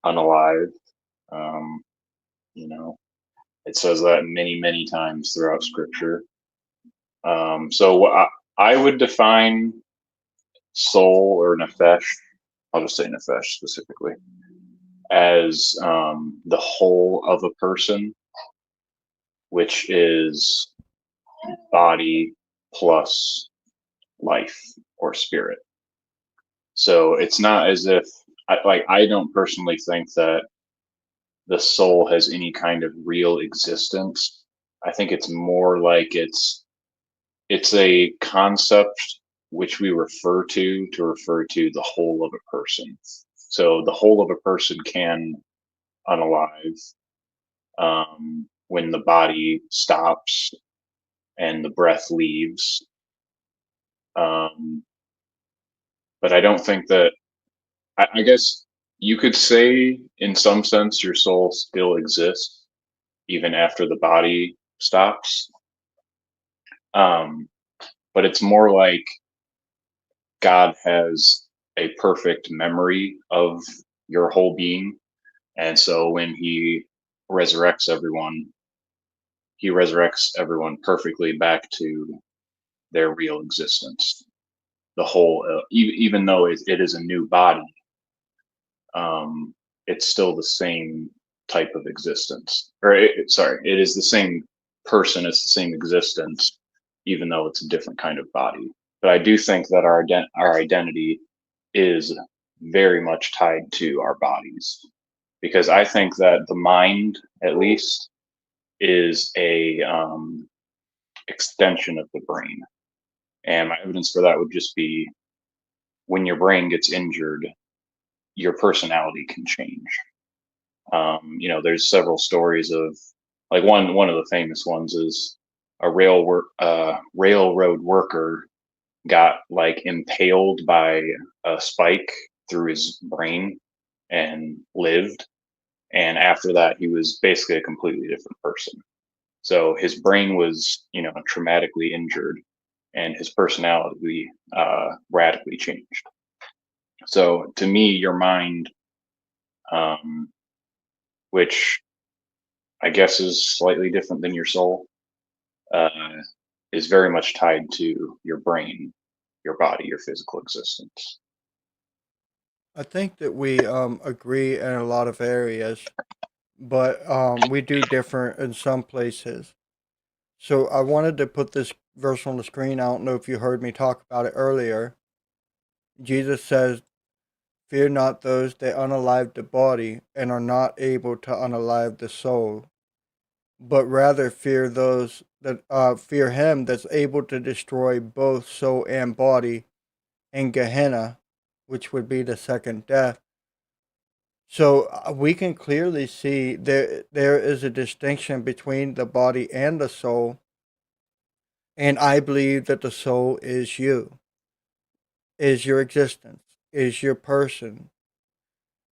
unalive. Um, you know, it says that many, many times throughout Scripture. So I would define soul or nefesh, I'll just say nefesh specifically, as the whole of a person, which is body plus life or spirit. So it's not as if I don't personally think that the soul has any kind of real existence. I think it's more like it's a concept which we refer to refer to the whole of a person. So the whole of a person can unalive when the body stops and the breath leaves. But I don't think that, I guess you could say in some sense your soul still exists even after the body stops. But it's more like God has a perfect memory of your whole being. And so when he resurrects everyone, he resurrects everyone perfectly back to their real existence. The whole, even though it is a new body, it's still the same type of existence. Or, sorry, it is the same person, it's the same existence, even though it's a different kind of body. But I do think that our identity is very much tied to our bodies, because I think that the mind, at least, is a extension of the brain. And my evidence for that would just be when your brain gets injured, your personality can change. There's several stories of, like, one of the famous ones is a railroad worker got like impaled by a spike through his brain and lived. And after that, he was basically a completely different person. So his brain was, traumatically injured, and his personality radically changed. So to me, your mind, which I guess is slightly different than your soul, is very much tied to your brain, your body, your physical existence. I think that we agree in a lot of areas, but we do differ in some places. So I wanted to put this verse on the screen. I don't know if you heard me talk about it earlier. Jesus says, "Fear not those that unalive the body and are not able to unalive the soul, but rather fear those that fear him that's able to destroy both soul and body in Gehenna, which would be the second death." So we can clearly see there is a distinction between the body and the soul, and I believe that the soul is you, is your existence, is your person,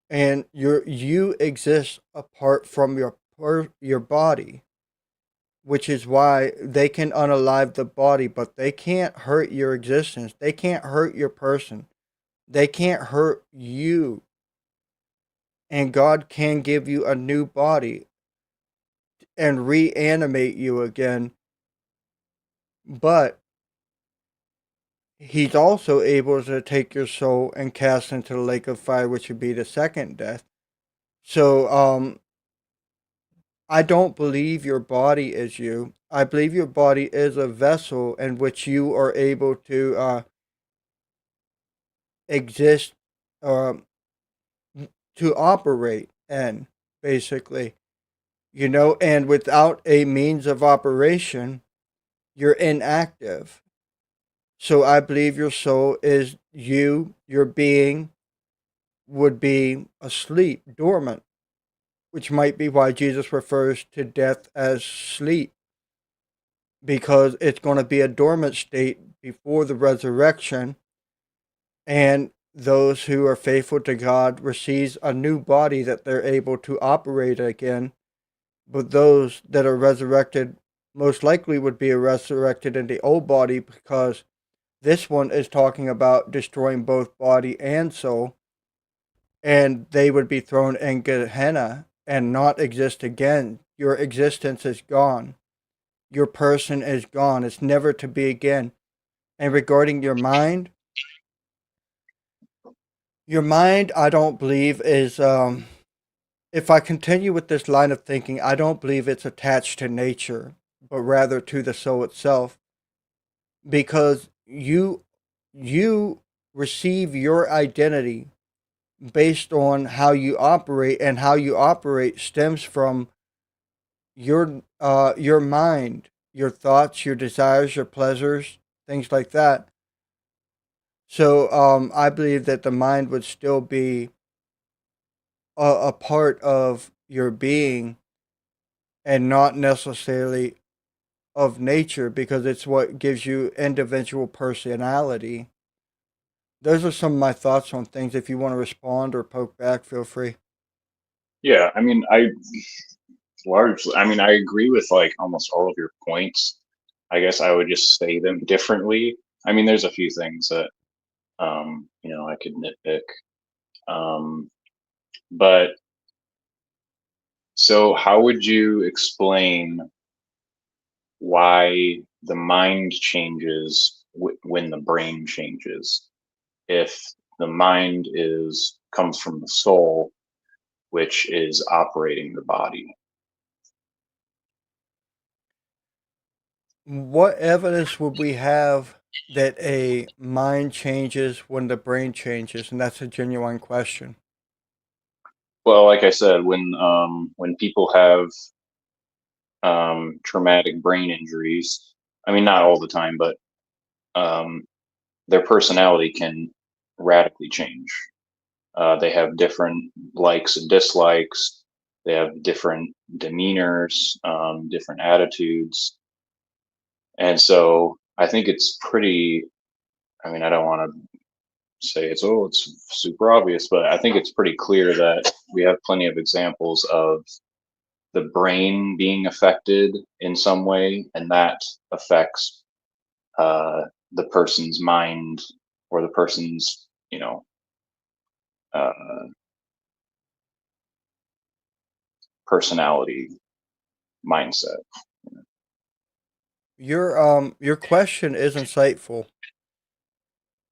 and you exist apart from your body, which is why they can unalive the body, but they can't hurt your existence. They can't hurt your person. They can't hurt you. And God can give you a new body and reanimate you again. But he's also able to take your soul and cast into the lake of fire, which would be the second death. So I don't believe your body is you. I believe your body is a vessel in which you are able to exist, uh, to operate in, basically. And without a means of operation, you're inactive. So I believe your soul is you, your being would be asleep, dormant, which might be why Jesus refers to death as sleep, because it's going to be a dormant state before the resurrection. And those who are faithful to God receives a new body that they're able to operate again. But those that are resurrected most likely would be resurrected in the old body, because this one is talking about destroying both body and soul, and they would be thrown in Gehenna and not exist again. Your existence is gone. Your person is gone. It's never to be again. And regarding your mind, I don't believe is, if I continue with this line of thinking, I don't believe it's attached to nature, but rather to the soul itself, because you receive your identity based on how you operate, and how you operate stems from your mind, your thoughts, your desires, your pleasures, things like that. So I believe that the mind would still be a part of your being, and not necessarily of nature, because it's what gives you individual personality. Those are some of my thoughts on things. If you want to respond or poke back, feel free. Yeah, I mean, I agree with like almost all of your points. I guess I would just say them differently. I mean, there's a few things that I could nitpick. But so how would you explain why the mind changes when the brain changes? If the mind comes from the soul, which is operating the body. What evidence would we have that a mind changes when the brain changes? And that's a genuine question. Well, like I said, when people have traumatic brain injuries, I mean, not all the time, but their personality can radically change. They have different likes and dislikes. They have different demeanors, different attitudes. And so I think it's pretty, I mean, I don't want to say it's super obvious, but I think it's pretty clear that we have plenty of examples of the brain being affected in some way, and that affects the person's mind, or the person's uh, personality, mindset. Your question is insightful,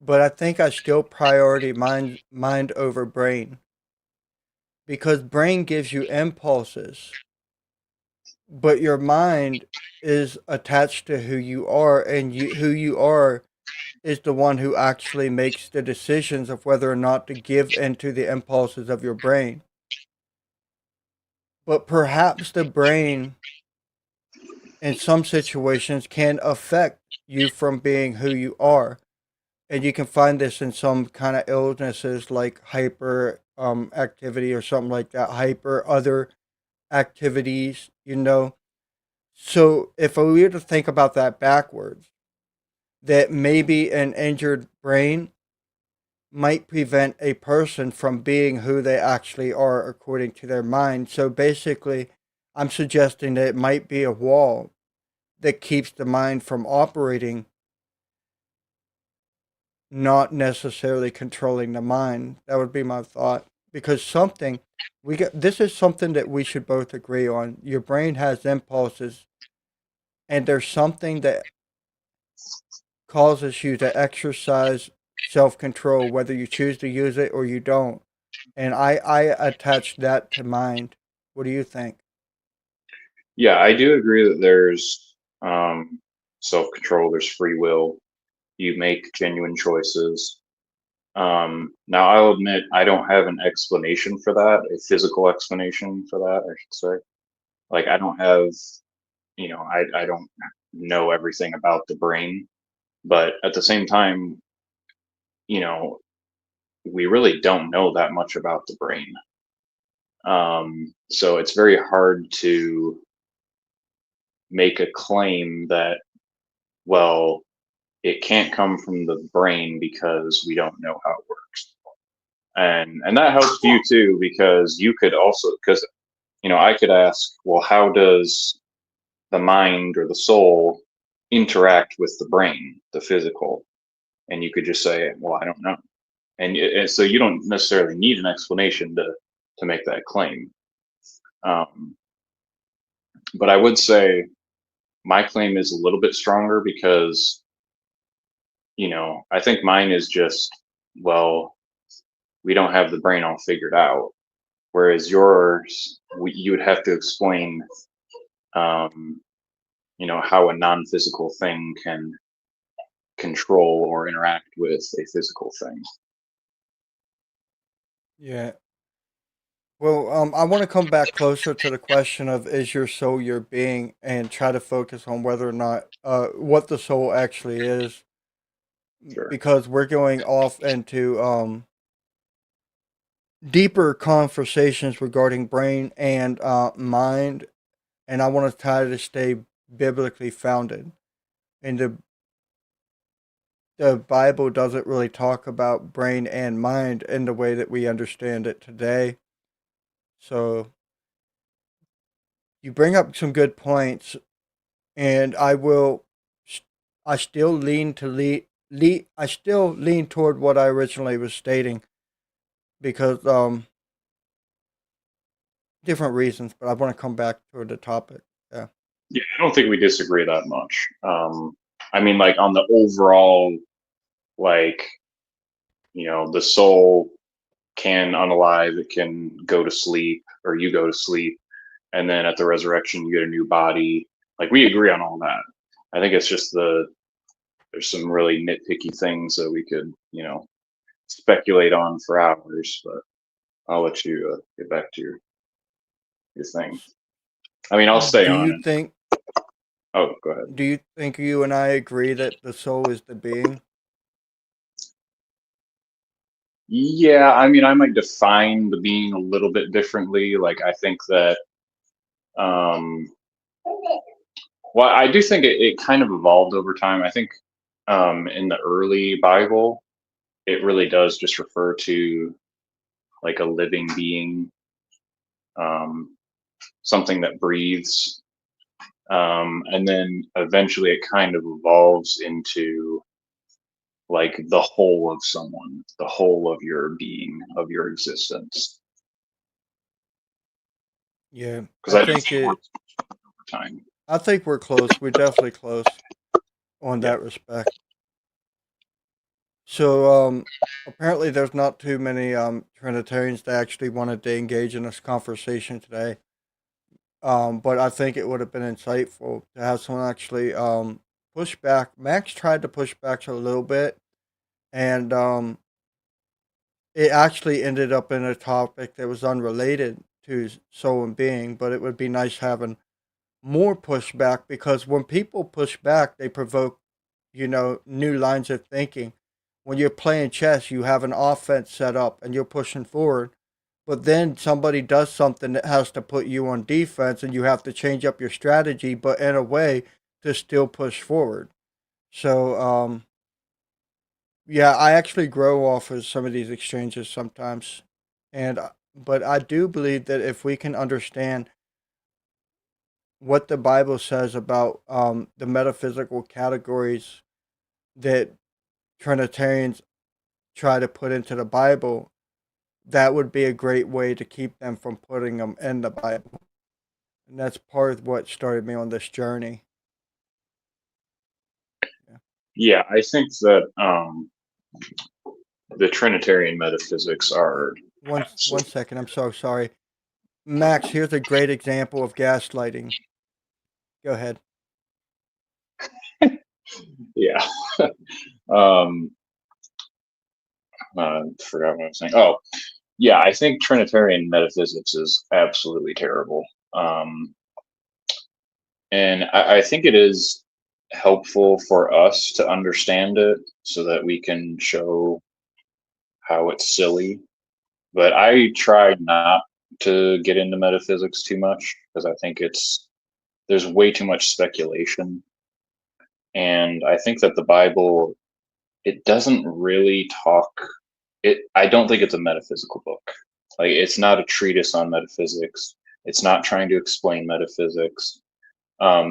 but I think I still priority mind over brain, because brain gives you impulses, but your mind is attached to who you are, and who you are is the one who actually makes the decisions of whether or not to give into the impulses of your brain. But perhaps the brain, in some situations, can affect you from being who you are. And you can find this in some kind of illnesses like hyper activity or something like that, hyper other activities. So if we were to think about that backwards, that maybe an injured brain might prevent a person from being who they actually are according to their mind. So basically, I'm suggesting that it might be a wall that keeps the mind from operating, not necessarily controlling the mind. That would be my thought. Because this is something that we should both agree on. Your brain has impulses, and there's something that causes you to exercise self-control, whether you choose to use it or you don't. And I attach that to mind. What do you think? Yeah, I do agree that there's self-control, there's free will. You make genuine choices. Now, I'll admit I don't have an explanation for that, a physical explanation for that, I should say. Like, I don't have, I don't know everything about the brain, but at the same time, you know, we really don't know that much about the brain. So it's very hard to make a claim that, well, it can't come from the brain because we don't know how it works. And that helps you too, because you could also, because I could ask, well, how does the mind or the soul interact with the brain, the physical? And you could just say, well, I don't know. And so you don't necessarily need an explanation to make that claim. But I would say my claim is a little bit stronger because, I think mine is just, well, we don't have the brain all figured out. Whereas yours, you would have to explain, how a non-physical thing can control or interact with a physical thing. Yeah. Well, I want to come back closer to the question of is your soul your being, and try to focus on whether or not what the soul actually is, Sure. because we're going off into deeper conversations regarding brain and mind, and I want to try to stay biblically founded. And the Bible doesn't really talk about brain and mind in the way that we understand it today. So you bring up some good points, and I still lean to I still lean toward what I originally was stating, because different reasons, but I want to come back to the topic. Yeah. Yeah, I don't think we disagree that much. I mean, like on the overall, like, the soul can unalive, it can go to sleep, or you go to sleep, and then at the resurrection you get a new body. Like, we agree on all that. I think it's just there's some really nitpicky things that we could, speculate on for hours, but I'll let you get back to your thing. I mean, I'll stay Do on you it. think Oh, go ahead. do you think you and I agree that the soul is the being? Yeah, I mean, I might define the being a little bit differently. Like, I think that, um, well, I do think it kind of evolved over time. I think in the early Bible, it really does just refer to like a living being, um, something that breathes. And then eventually it kind of evolves into like the whole of someone, the whole of your being, of your existence. Yeah, Because I do think it works over time. I think we're close. We're definitely close on Yeah. that respect. So apparently there's not too many Trinitarians that actually wanted to engage in this conversation today. But I think it would have been insightful to have someone actually push back. Max tried to push back a little bit, and it actually ended up in a topic that was unrelated to soul and being. But it would be nice having more pushback, because when people push back, they provoke, new lines of thinking. When you're playing chess, you have an offense set up and you're pushing forward, but then somebody does something that has to put you on defense and you have to change up your strategy, but in a way to still push forward. So, yeah, I actually grow off of some of these exchanges sometimes. But I do believe that if we can understand what the Bible says about the metaphysical categories that Trinitarians try to put into the Bible, that would be a great way to keep them from putting them in the Bible. And that's part of what started me on this journey. Yeah, I think that the Trinitarian metaphysics are One second, I'm so sorry. Max, here's a great example of gaslighting. Go ahead. yeah. um, Forgot what I was saying. Oh, yeah, I think Trinitarian metaphysics is absolutely terrible. And I think it is helpful for us to understand it so that we can show how it's silly. But I try not to get into metaphysics too much because I think there's way too much speculation. And I think that the Bible, it doesn't really talk, I don't think it's a metaphysical book. Like, it's not a treatise on metaphysics. It's not trying to explain metaphysics.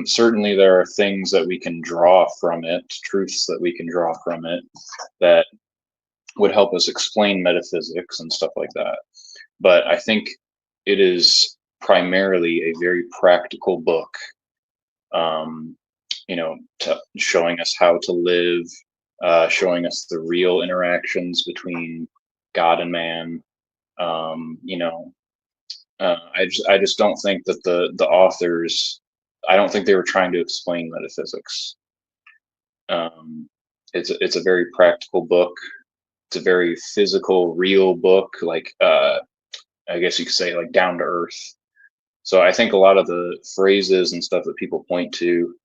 Certainly, there are things that we can draw from it, truths that we can draw from it that would help us explain metaphysics and stuff like that. But I think it is primarily a very practical book, um, showing us how to live, showing us the real interactions between God and man. I just don't think that the authors, I don't think they were trying to explain metaphysics. It's a very practical book. It's a very physical, real book. Like, I guess you could say, like, down to earth. So I think a lot of the phrases and stuff that people point to,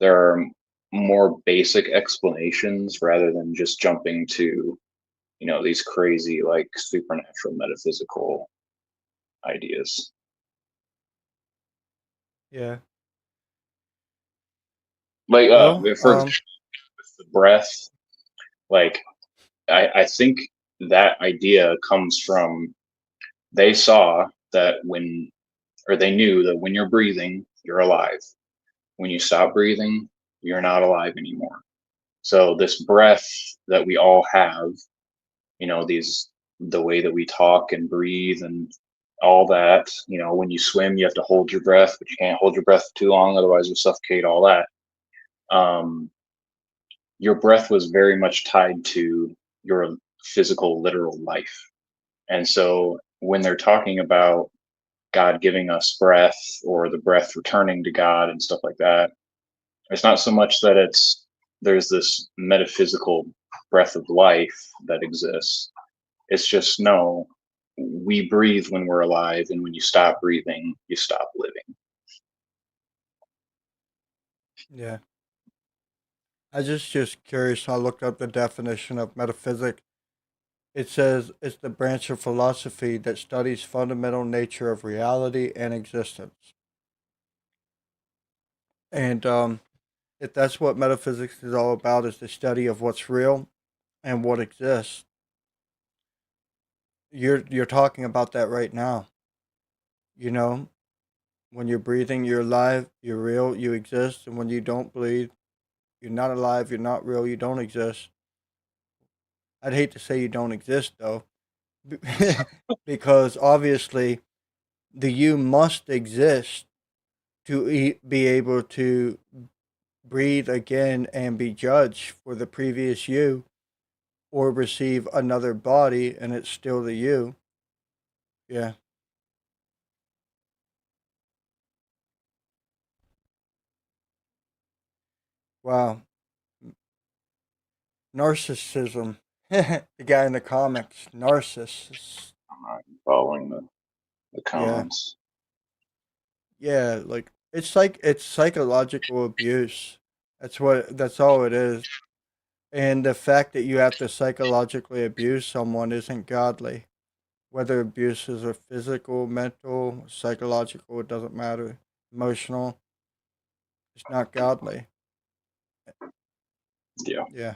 there are more basic explanations rather than just jumping to, these crazy, like, supernatural metaphysical ideas. Yeah. Like, Well, for the breath, like, I think that idea comes from, they saw that they knew that when you're breathing, you're alive. When you stop breathing, you're not alive anymore. So this breath that we all have, the way that we talk and breathe and all that, when you swim, you have to hold your breath, but you can't hold your breath too long, otherwise you'll suffocate, all that. Your breath was very much tied to your physical, literal life. And so when they're talking about God giving us breath or the breath returning to God and stuff like that, it's not so much that there's this metaphysical breath of life that exists. It's just, no, we breathe when we're alive, and when you stop breathing, you stop living. yeah. I just curious. I looked up the definition of metaphysics. It says it's the branch of philosophy that studies fundamental nature of reality and existence. And if that's what metaphysics is all about, is the study of what's real and what exists. You're talking about that right now. You know, when you're breathing, you're alive, you're real, you exist, and when you don't breathe, you're not alive, you're not real, you don't exist. I'd hate to say you don't exist though, because obviously the you must exist to be able to breathe again and be judged for the previous you, or receive another body and it's still the you. Yeah. Wow. Narcissism. The guy in the comics, Narcissus. I'm not following the Yeah. comments. Yeah, like it's psychological abuse. That's all it is. And the fact that you have to psychologically abuse someone isn't godly. Whether abuse is a physical, mental, psychological, it doesn't matter. Emotional, it's not godly. Yeah. Yeah.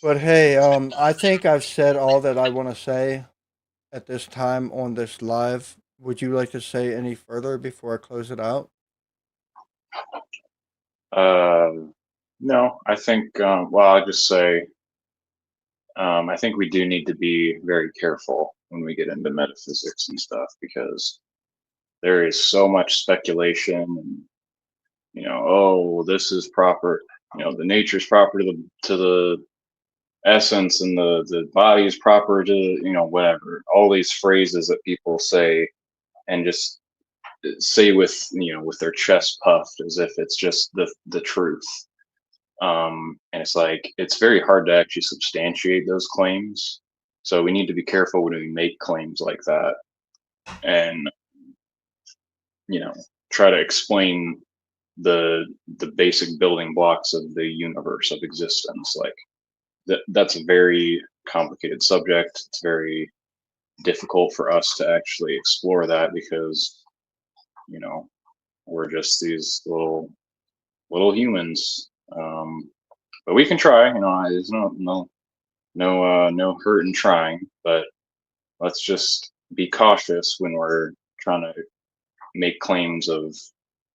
But hey, I think I've said all that I want to say at this time on this live. Would you like to say any further before I close it out? No, I think, well, I'll just say, I think we do need to be very careful when we get into metaphysics and stuff, because there is so much speculation and, oh, this is proper, the nature's proper to the essence, and the body is proper to, whatever, all these phrases that people say and just say with their chest puffed as if it's just the truth. And it's like, it's very hard to actually substantiate those claims. So we need to be careful when we make claims like that, and, you know, try to explain the basic building blocks of the universe of existence. Like, that's a very complicated subject. It's very difficult for us to actually explore that, because, we're just these little little humans. But we can try. There's no hurt in trying. But let's just be cautious when we're trying to make claims of,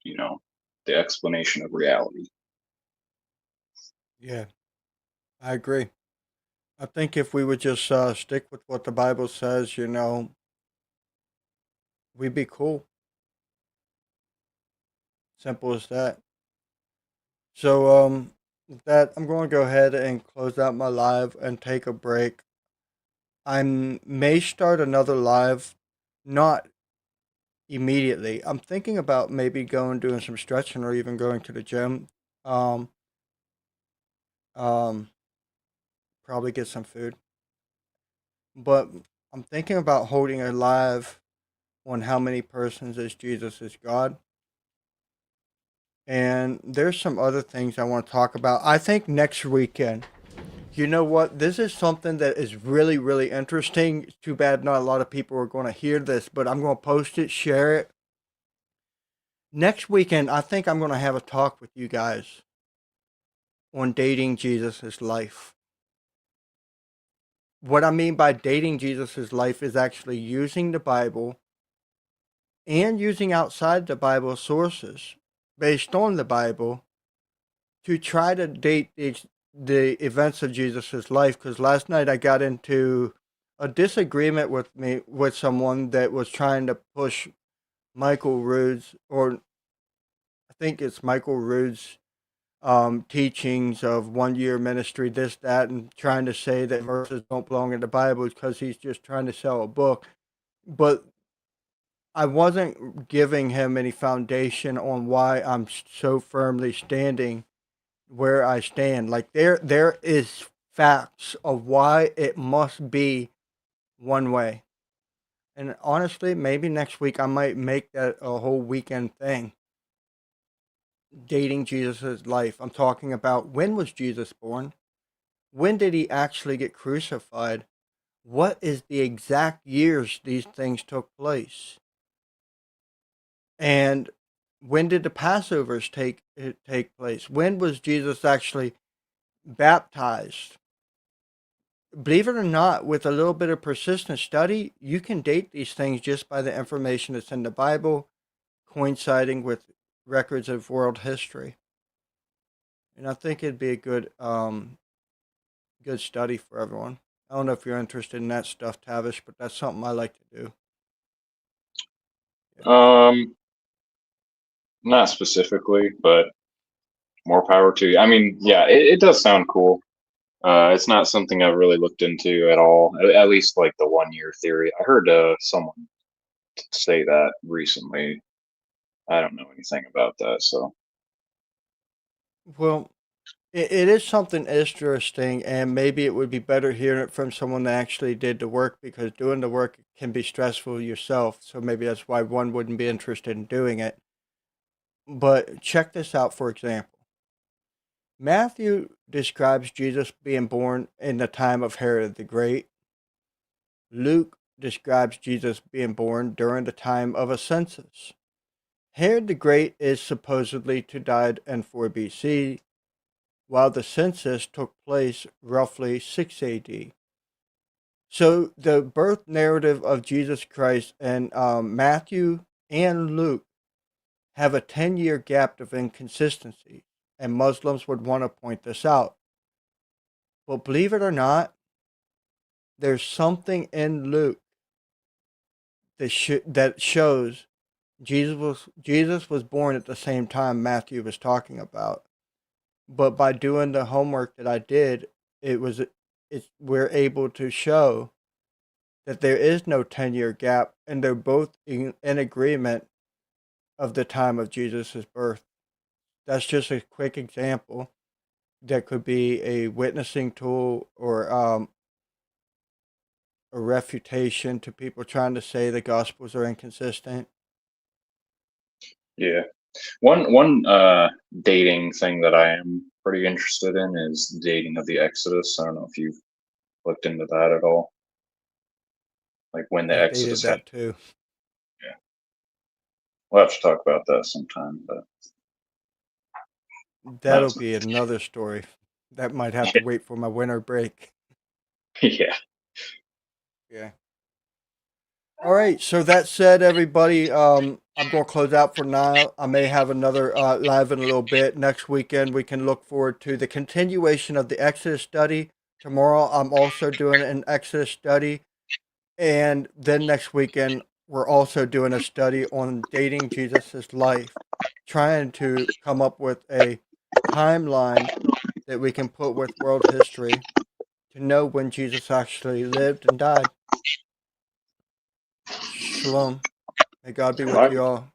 the explanation of reality. Yeah, I agree. I think if we would just stick with what the Bible says, we'd be cool. Simple as that. So, with that, I'm going to go ahead and close out my live and take a break. I may start another live, not immediately. I'm thinking about maybe doing some stretching, or even going to the gym. Um, um, Probably get some food. But I'm thinking about holding a live on how many persons is Jesus is God. And there's some other things I want to talk about. I think next weekend, you know what? This is something that is really, really interesting. It's too bad not a lot of people are going to hear this, but I'm going to post it, share it. Next weekend, I think I'm going to have a talk with you guys on dating Jesus' life. What I mean by dating Jesus' life is actually using the Bible and using outside the Bible sources based on the Bible to try to date the events of Jesus' life. Because last night I got into a disagreement with someone that was trying to push Michael Rood's, or I think it's Michael Rood's, teachings of 1 year ministry, this, that, and trying to say that verses don't belong in the Bible because he's just trying to sell a book. But I wasn't giving him any foundation on why I'm so firmly standing where I stand. Like there is facts of why it must be one way. And honestly, maybe next week I might make that a whole weekend thing. Dating Jesus' life. I'm talking about, when was Jesus born? When did he actually get crucified? What is the exact years these things took place? And when did the Passovers take place? When was Jesus actually baptized? Believe it or not, with a little bit of persistent study, you can date these things just by the information that's in the Bible, coinciding with records of world history. And I think it'd be a good study for everyone. I don't know if you're interested in that stuff, Tavish, but that's something I like to do. Not specifically, but more power to you. I mean, yeah, it does sound cool. It's not something I've really looked into at all. At least like the 1 year theory. I heard someone say that recently. I don't know anything about that, so. Well, it is something interesting, and maybe it would be better hearing it from someone that actually did the work, because doing the work can be stressful yourself. So maybe that's why one wouldn't be interested in doing it. But check this out, for example. Matthew describes Jesus being born in the time of Herod the Great. Luke describes Jesus being born during the time of a census. Herod the Great is supposedly to died in 4 BC, while the census took place roughly 6 AD. So the birth narrative of Jesus Christ and Matthew and Luke have a 10-year gap of inconsistency, and Muslims would want to point this out. But believe it or not, there's something in Luke that shows Jesus was born at the same time Matthew was talking about. But by doing the homework that I did, we're able to show that there is no 10-year gap, and they're both in agreement of the time of Jesus' birth. That's just a quick example that could be a witnessing tool, or a refutation to people trying to say the Gospels are inconsistent. Yeah. One dating thing that I am pretty interested in is the dating of the Exodus. I don't know if you've looked into that at all. Like when the I dated Exodus that too. Yeah. We'll have to talk about that sometime, but that'll be another story. That might have to wait for my winter break. Yeah. Yeah. All right. So that said, everybody, I'm going to close out for now. I may have another live in a little bit. Next weekend, we can look forward to the continuation of the Exodus study. Tomorrow, I'm also doing an Exodus study. And then next weekend, we're also doing a study on dating Jesus' life, trying to come up with a timeline that we can put with world history to know when Jesus actually lived and died. Shalom. May God be with Right. you all.